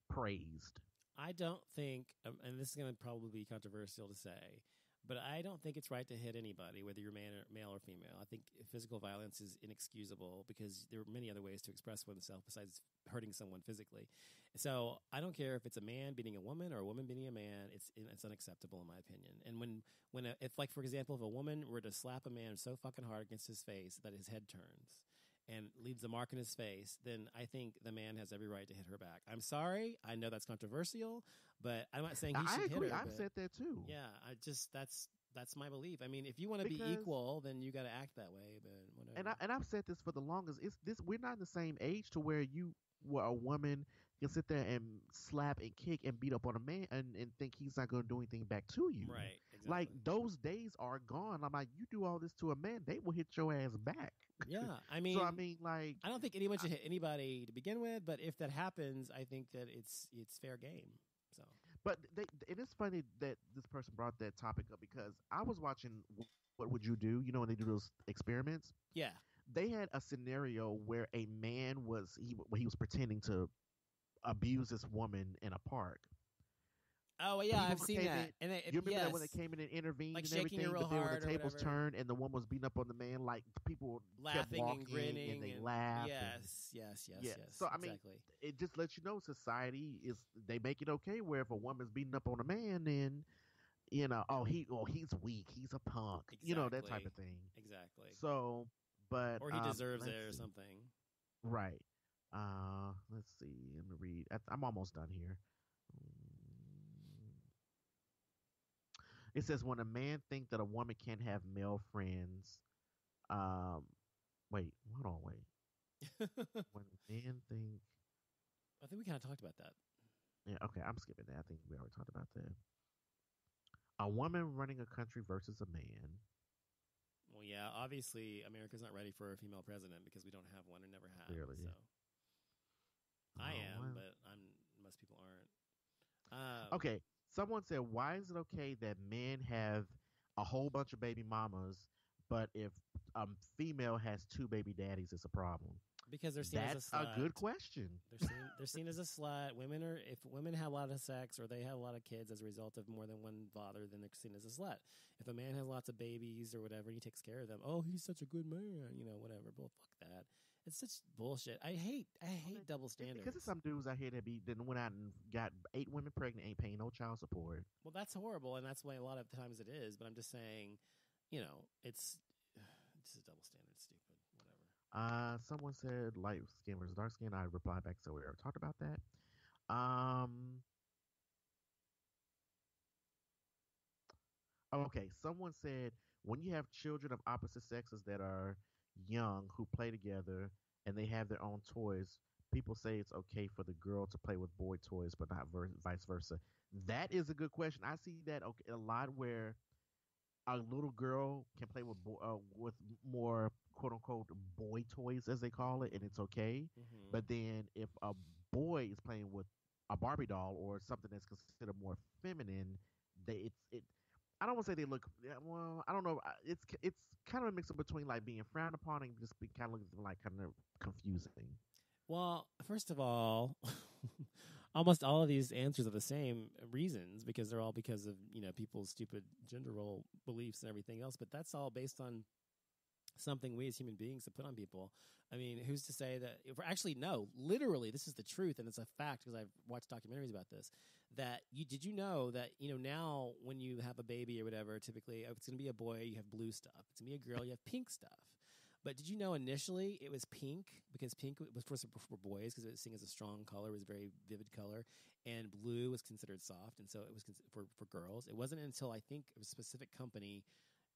praised. I don't think, and this is going to probably be controversial to say, but I don't think it's right to hit anybody, whether you're male or female. I think physical violence is inexcusable because there are many other ways to express oneself besides hurting someone physically. So I don't care if it's a man beating a woman or a woman beating a man. It's unacceptable in my opinion. And if like, for example, if a woman were to slap a man so fucking hard against his face that his head turns and leaves a mark in his face, then I think the man has every right to hit her back. I'm sorry. I know that's controversial, but I'm not saying he should hit her. I've said that too. Yeah, that's my belief. I mean, if you want to be equal, then you got to act that way. But whatever. And I've said this for the longest. We're not in the same age to where a woman can sit there and slap and kick and beat up on a man and think he's not going to do anything back to you. Right. Exactly. Like those days are gone. I'm like, you do all this to a man, they will hit your ass back. Yeah, I mean, like, I don't think anyone should hit anybody to begin with, but if that happens, I think that it's fair game. So, but it is funny that this person brought that topic up because I was watching What Would You Do? When they do those experiments. Yeah, they had a scenario where a man was pretending to abuse this woman in a park. Oh yeah, I've seen that. And you remember that when they came in and intervened, like and shaking everything, it real but then hard, when the tables turned and the woman was beating up on the man, like people laughing kept walking and grinning, and they laughed. Yes. So I mean, it just lets you know society they make it okay where if a woman's beating up on a man, then he's weak, he's a punk, exactly. That type of thing. Exactly. So, but or he deserves it or something. Right. Let's see. Let me read. I'm almost done here. It says when a man thinks that a woman can't have male friends. Wait. When men think. I think we kind of talked about that. Yeah, okay, I'm skipping that. I think we already talked about that. A woman running a country versus a man. Well, yeah, obviously America's not ready for a female president because we don't have one or never have. Clearly. So I Oh, am, wow. but most people aren't. Okay, someone said, why is it okay that men have a whole bunch of baby mamas, but if female has two baby daddies, it's a problem? Because they're seen as a That's a slut. good question. They're seen as a slut. If women have a lot of sex or they have a lot of kids as a result of more than one father, then they're seen as a slut. If a man has lots of babies or whatever, and he takes care of them. Oh, he's such a good man, whatever. Well, fuck that. It's such bullshit. I hate double standards. Because there's some dudes out here that then went out and got 8 women pregnant, ain't paying no child support. Well, that's horrible, and that's why a lot of times it is. But I'm just saying, it's just a double standard. Stupid. Whatever. Someone said light skin versus dark skin. I replied back, so we already talked about that. Um, okay, someone said when you have children of opposite sexes that are young who play together and they have their own toys, people say it's okay for the girl to play with boy toys, but not vice versa. That is a good question. I see that a lot where a little girl can play with more quote unquote boy toys as they call it, and it's okay. Mm-hmm. But then if a boy is playing with a Barbie doll or something that's considered more feminine, they it. I don't want to say they look. Yeah, well, I don't know. It's kind of a mix up between like being frowned upon and just being kind of looking like kind of confusing. Well, first of all, almost all of these answers are the same reasons because they're all because of people's stupid gender role beliefs and everything else. But that's all based on something we as human beings have put on people. I mean, who's to say that if we're actually no, literally, this is the truth and it's a fact because I've watched documentaries about this. That did you know that now when you have a baby or whatever, typically if it's going to be a boy, you have blue stuff. If it's going to be a girl, you have pink stuff. But did you know initially it was pink because pink was for boys because it was seen as a strong color, it was a very vivid color, and blue was considered soft, and so it was for girls. It wasn't until I think a specific company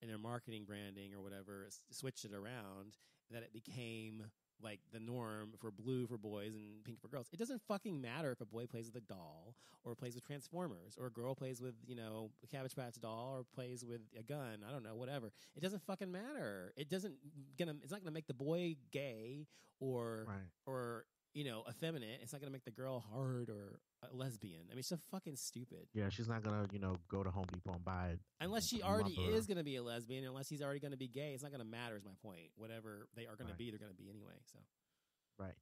in their marketing branding or whatever switched it around that it became like the norm for blue for boys and pink for girls. It doesn't fucking matter if a boy plays with a doll or plays with Transformers or a girl plays with, a Cabbage Patch doll or plays with a gun. I don't know, whatever. It doesn't fucking matter. It's not gonna make the boy gay or Right. or effeminate. It's not gonna make the girl hard or a lesbian. I mean, it's so fucking stupid. Yeah, she's not gonna go to Home Depot and buy it. Unless she already is going to be a lesbian, unless he's already going to be gay, it's not going to matter. Is my point. Whatever they are going to be, they're going to be anyway. So, right.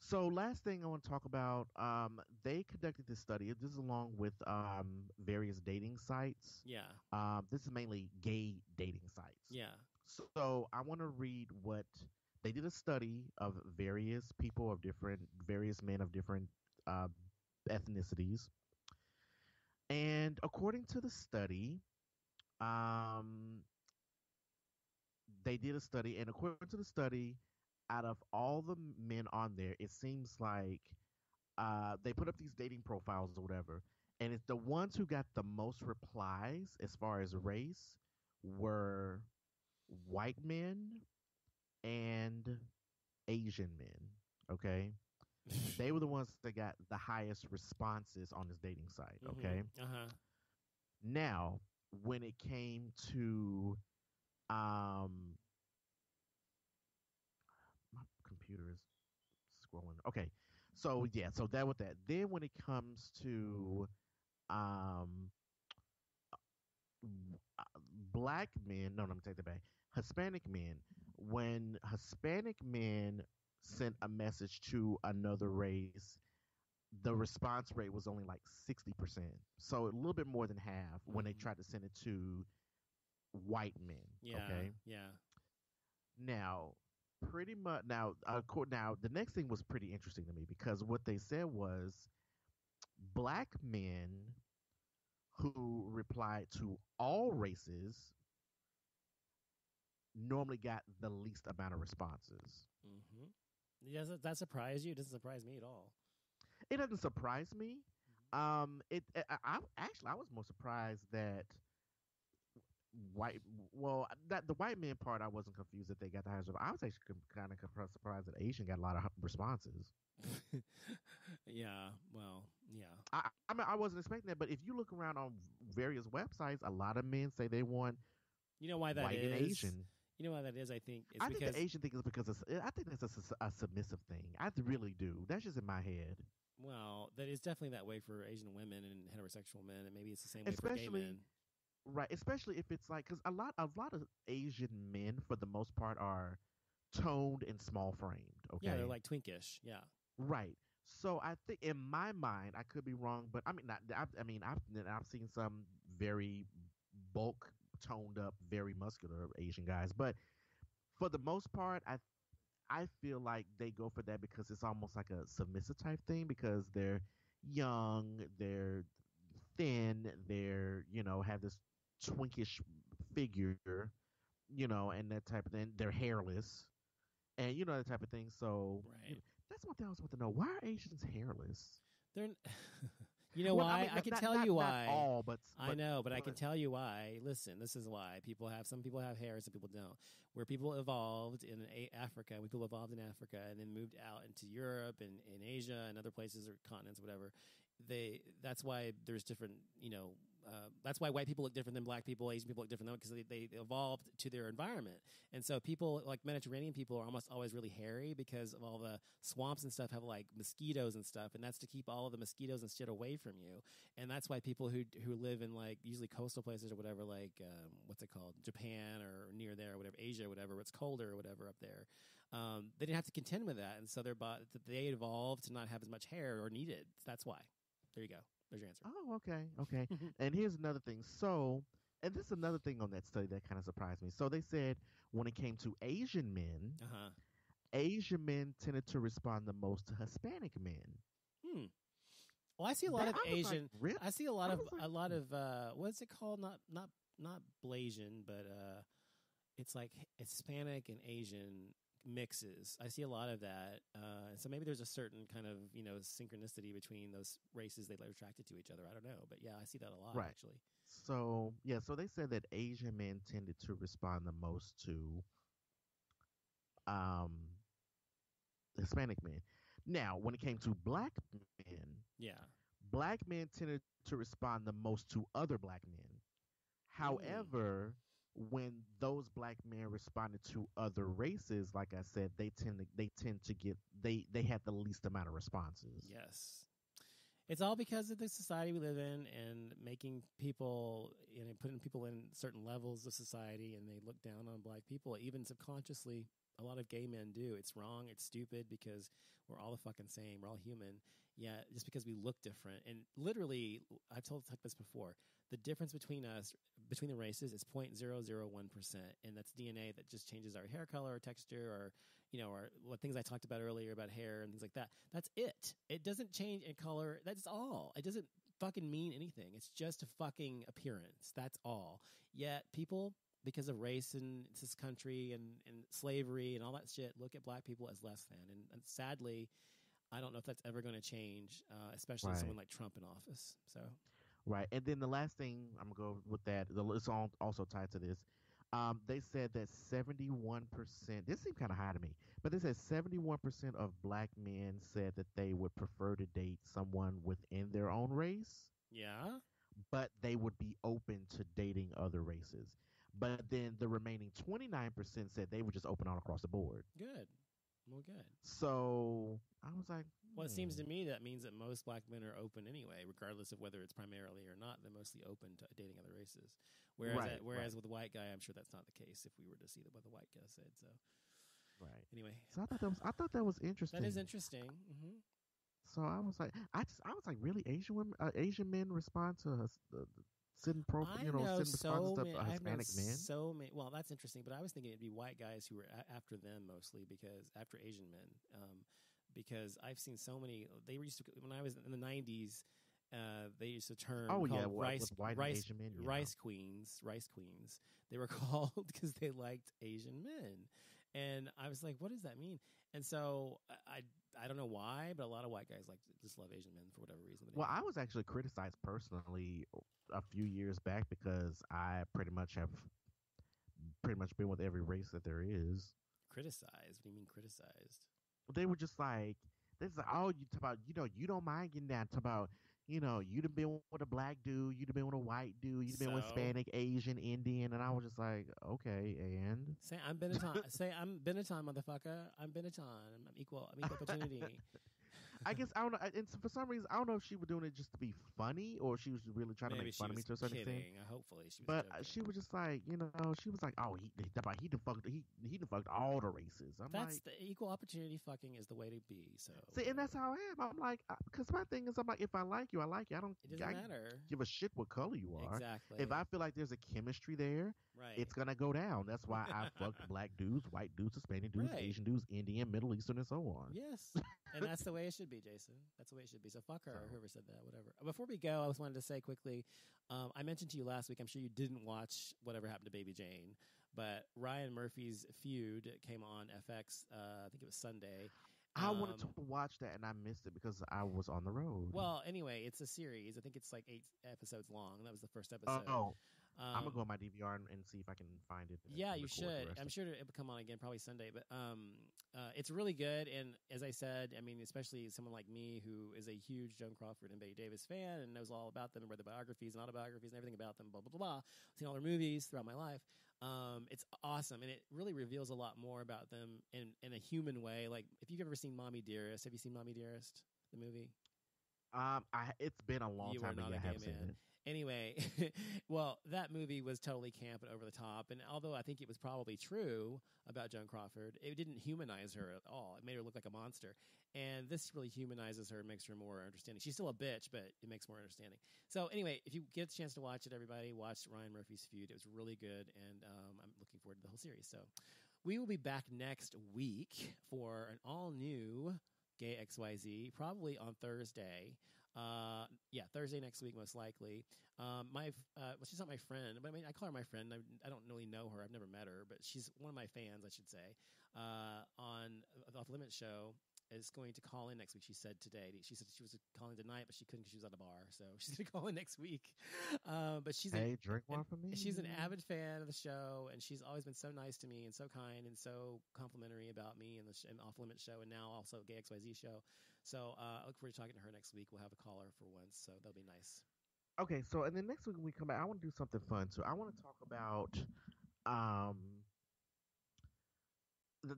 So last thing I want to talk about, they conducted this study. This is along with various dating sites. yeah, This is mainly gay dating sites. yeah. So I want to read what they did a study of various men of different uh, ethnicities, and according to the study, um, they did a study, and according to the study, out of all the men on there, it seems like they put up these dating profiles or whatever, and it's the ones who got the most replies as far as race were white men and Asian men. Okay, they were the ones that got the highest responses on this dating site. Okay, now when it came to my computer is scrolling. Okay, so yeah, so that with that. Then when it comes to um black men, no, let me take that back. Hispanic men. When Hispanic men sent a message to another race, the response rate was only like 60%. So a little bit more than half when they tried to send it to white men. Yeah. Okay. Yeah. Now, pretty much now the next thing was pretty interesting to me because what they said was black men who replied to all races normally got the least amount of responses. Does that surprise you? It doesn't surprise me at all. It doesn't surprise me. I was more surprised that the white man part I wasn't confused that they got the highest. I was actually kind of surprised that Asian got a lot of responses. Yeah. Well, yeah. I mean, I wasn't expecting that, but if you look around on various websites, a lot of men say they want You know why that white and is? Asian. You know why that is? I think it's I think because the Asian thing is because I think that's a submissive thing. I really do. That's just in my head. well, that is definitely that way for Asian women and heterosexual men, and maybe it's the same way for gay Especially men. right, especially if it's like because a lot of Asian men for the most part are toned and small framed. Yeah, they're Okay, like twinkish. Yeah. right. So I think in my mind, I could be wrong, but I mean, not, I've seen some very bulk toned up, very muscular Asian guys, but for the most part, I feel like they go for that because it's almost like a submissive type thing because they're young, they're thin, they're have this twinkish figure, and that type of thing. They're hairless, and that type of thing. So Right. that's one thing I was want to know. Why are Asians hairless? They're. You know Well, I why? mean, I can not tell not you not why. all, but I know, but I can tell you why. Listen, this is why some people have hair, some people don't. Where people evolved in Africa, people evolved in Africa, and then moved out into Europe and in Asia and other places or continents, whatever. That's why there's different. That's why white people look different than black people, Asian people look different because they evolved to their environment. And so people like Mediterranean people are almost always really hairy because of all the swamps and stuff have like mosquitoes and stuff, and that's to keep all of the mosquitoes and shit away from you. And that's why people who live in like usually coastal places or whatever, like what's it called, Japan or near there or whatever, Asia or whatever, it's colder or whatever up there. They didn't have to contend with that, and so they evolved to not have as much hair or needed. That's why. There you go. There's your answer. Oh, okay, okay. And here's another thing. So, and this is another thing on that study that kind of surprised me. So they said when it came to Asian men, Uh-huh. Asian men tended to respond the most to Hispanic men. Hmm. Well, I see a lot of Asian. Like, really? I see a lot I of was like, a lot of what's it called? Not Blasian, but it's like Hispanic and Asian mixes. I see a lot of that. So maybe there's a certain kind of synchronicity between those races. They are attracted to each other. I don't know, but yeah, I see that a lot right. actually. So yeah, so they said that Asian men tended to respond the most to um Hispanic men. Now, when it came to men, Yeah. black men tended to respond the most to other black men. However, when those black men responded to other races, like I said, they tend to get they had the least amount of responses. Yes. It's all because of the society we live in and making people, putting people in certain levels of society, and they look down on black people, even subconsciously. A lot of gay men do. It's wrong. It's stupid because we're all the fucking same. We're all human. Yeah, just because we look different. And literally, I've told this before, the difference between us, between the races, is 0.001%. And that's DNA that just changes our hair color or texture or, or what things I talked about earlier about hair and things like that. That's it. It doesn't change in color. That's all. It doesn't fucking mean anything. It's just a fucking appearance. That's all. Yet people, because of race in this country and slavery and all that shit, look at black people as less than. And sadly, I don't know if that's ever going to change, especially Right. someone like Trump in office. So, Right. And then the last thing I'm gonna go with that. It's also tied to this. They said that 71%. This seemed kind of high to me, but they said 71% of black men said that they would prefer to date someone within their own race, yeah. but they would be open to dating other races. But then the remaining 29% said they would just open all across the board. Good. Well, good. So I was like, Well, it seems to me that means that most black men are open anyway, regardless of whether it's primarily or not. They're mostly open to dating other races. Whereas with a white guy, I'm sure that's not the case if we were to see what the white guy said. So, right. Anyway, So I thought that was interesting. that is interesting. Mm-hmm. So I was like, I was like, really, Asian men respond to sitting responses to Hispanic men. So many. Well, that's interesting, but I was thinking it'd be white guys who were after them mostly because after Asian men. Because I've seen so many. They used to when I was in the '90s. They used a term called rice queens. Rice queens. They were called because they liked Asian men, and I was like, "What does that mean?" And so I don't know why, but a lot of white guys just love Asian men for whatever reason. Well, I was actually criticized personally a few years back because I pretty much been with every race that there is. Criticized? What do you mean criticized? They were just like This is like, oh, you talk about, you don't mind getting down. Talk about, you done been with a black dude, you done been with a white dude, you done been with So Hispanic, Asian, Indian, and I was just like, okay, and say I'm Benetton. Say I'm Benetton, motherfucker. I'm Benetton. I'm equal. I'm equal opportunity. I guess I don't know. And for some reason, I don't know if she was doing it just to be funny or she was really trying to Maybe make she fun of me was to a certain extent. kidding. Hopefully she was But joking. she was just like, she was like, oh, he done fucked all the races. I'm That's like, the equal opportunity fucking is the way to be. So see, and that's how I am. I'm like, because my thing is, I'm like, if I like you, I like you. I don't it doesn't matter. give a shit what color you are. Exactly. If I feel like there's a chemistry there, Right. it's gonna go down. That's why I fucked black dudes, white dudes, Hispanic dudes, Right. Asian dudes, Indian, Middle Eastern, and so on. Yes. And that's the way it should be, Jason. That's the way it should be. So fuck her, whoever said that, whatever. Before we go, I just wanted to say quickly, I mentioned to you last week, I'm sure you didn't watch Whatever Happened to Baby Jane, but Ryan Murphy's Feud came on FX, I think it was Sunday. I wanted to watch that and I missed it because I was on the road. Well, anyway, it's a series. I think it's like 8 episodes long. That was the first episode. I'm gonna go on my DVR and see if I can find it. Yeah, you should. I'm sure it will come on again probably Sunday, but it's really good. And as I said, I mean, especially someone like me who is a huge Joan Crawford and Betty Davis fan and knows all about them and read the biographies and autobiographies and everything about them, blah blah blah blah. Seen all their movies throughout my life. It's awesome, and it really reveals a lot more about them in a human way. Like if you've ever seen Mommy Dearest, have you seen Mommy Dearest, the movie? It's been a long time, but I have seen it. Anyway, well, that movie was totally camp and over the top. And although I think it was probably true about Joan Crawford, it didn't humanize her at all. It made her look like a monster. And this really humanizes her and makes her more understanding. She's still a bitch, but it makes her more understanding. So anyway, if you get a chance to watch it, everybody, watch Ryan Murphy's Feud. It was really good, and I'm looking forward to the whole series. So we will be back next week for an all-new GayXYZ, probably on Thursday. Thursday next week, most likely. She's not my friend, but I mean, I call her my friend. I don't really know her. I've never met her, but she's one of my fans, I should say. On the Off Limits show is going to call in next week. She said today. She said she was calling tonight, but she couldn't because she was at a bar. So she's going to call in next week. But she's drink one for me. She's an avid fan of the show, and she's always been so nice to me and so kind and so complimentary about me and the Off Limits show, and now also GayXYZ show. So I look forward to talking to her next week. We'll have a caller for once, so that'll be nice. Okay, so and then next week when we come back, I want to do something fun too. I want to talk about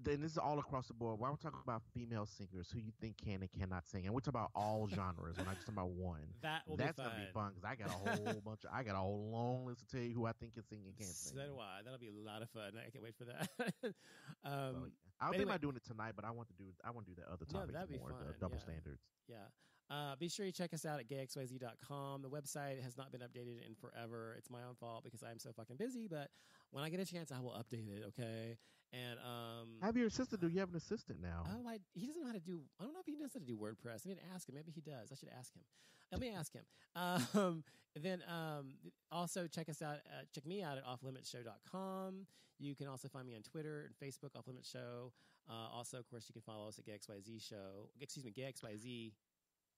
then this is all across the board. Why we're talking about female singers who you think can and cannot sing, and we're talking about all genres. We're not just talking about one. That's gonna be fun because I got a whole bunch. I got a whole long list to tell you who I think can sing and can't sing. So do I. That'll be a lot of fun. I can't wait for that. I'll think about doing it tonight, but I want to do the other topics that'd be more, fun. the double standards. Yeah. Be sure you check us out at gayxyz.com. The website has not been updated in forever. It's my own fault because I'm so fucking busy, but when I get a chance, I will update it, okay? And have your assistant do. You have an assistant now. Oh, he doesn't know how to do. I don't know if he knows how to do WordPress. I need to ask him. Maybe he does. I should ask him. Let me ask him. Then also check us out. Check me out at offlimitshow.com. You can also find me on Twitter and Facebook, Off Limits Show. Also, of course, you can follow us at GayXYZ Show. Excuse me, GayXYZ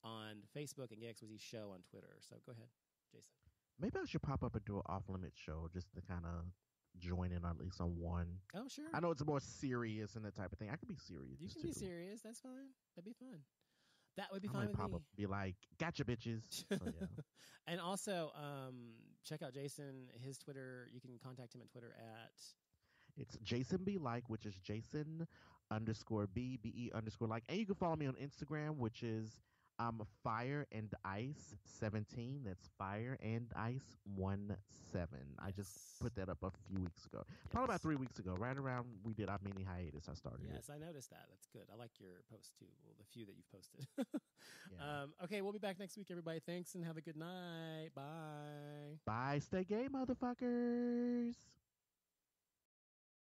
on Facebook and GayXYZ Show on Twitter. So go ahead, Jason. Maybe I should pop up and do an Off Limits Show just to kind of join in at least on one. Oh, sure. I know it's more serious and that type of thing. I can be serious. You can be serious. That's fine. That'd be fun. That would be fine with pop me. Up, be like, gotcha, bitches. So, yeah. And also, check out Jason. His Twitter. You can contact him on Twitter at. It's Jason B Like, which is Jason _BE_ like, and you can follow me on Instagram, which is Fire and Ice 17. That's Fire and Ice 17. I just put that up a few weeks ago. Probably about 3 weeks ago, right around we did our mini hiatus. I started. Yes, I noticed that. That's good. I like your post too. Well, the few that you've posted. Yeah. Okay, we'll be back next week, everybody. Thanks and have a good night. Bye. Bye. Stay gay, motherfuckers.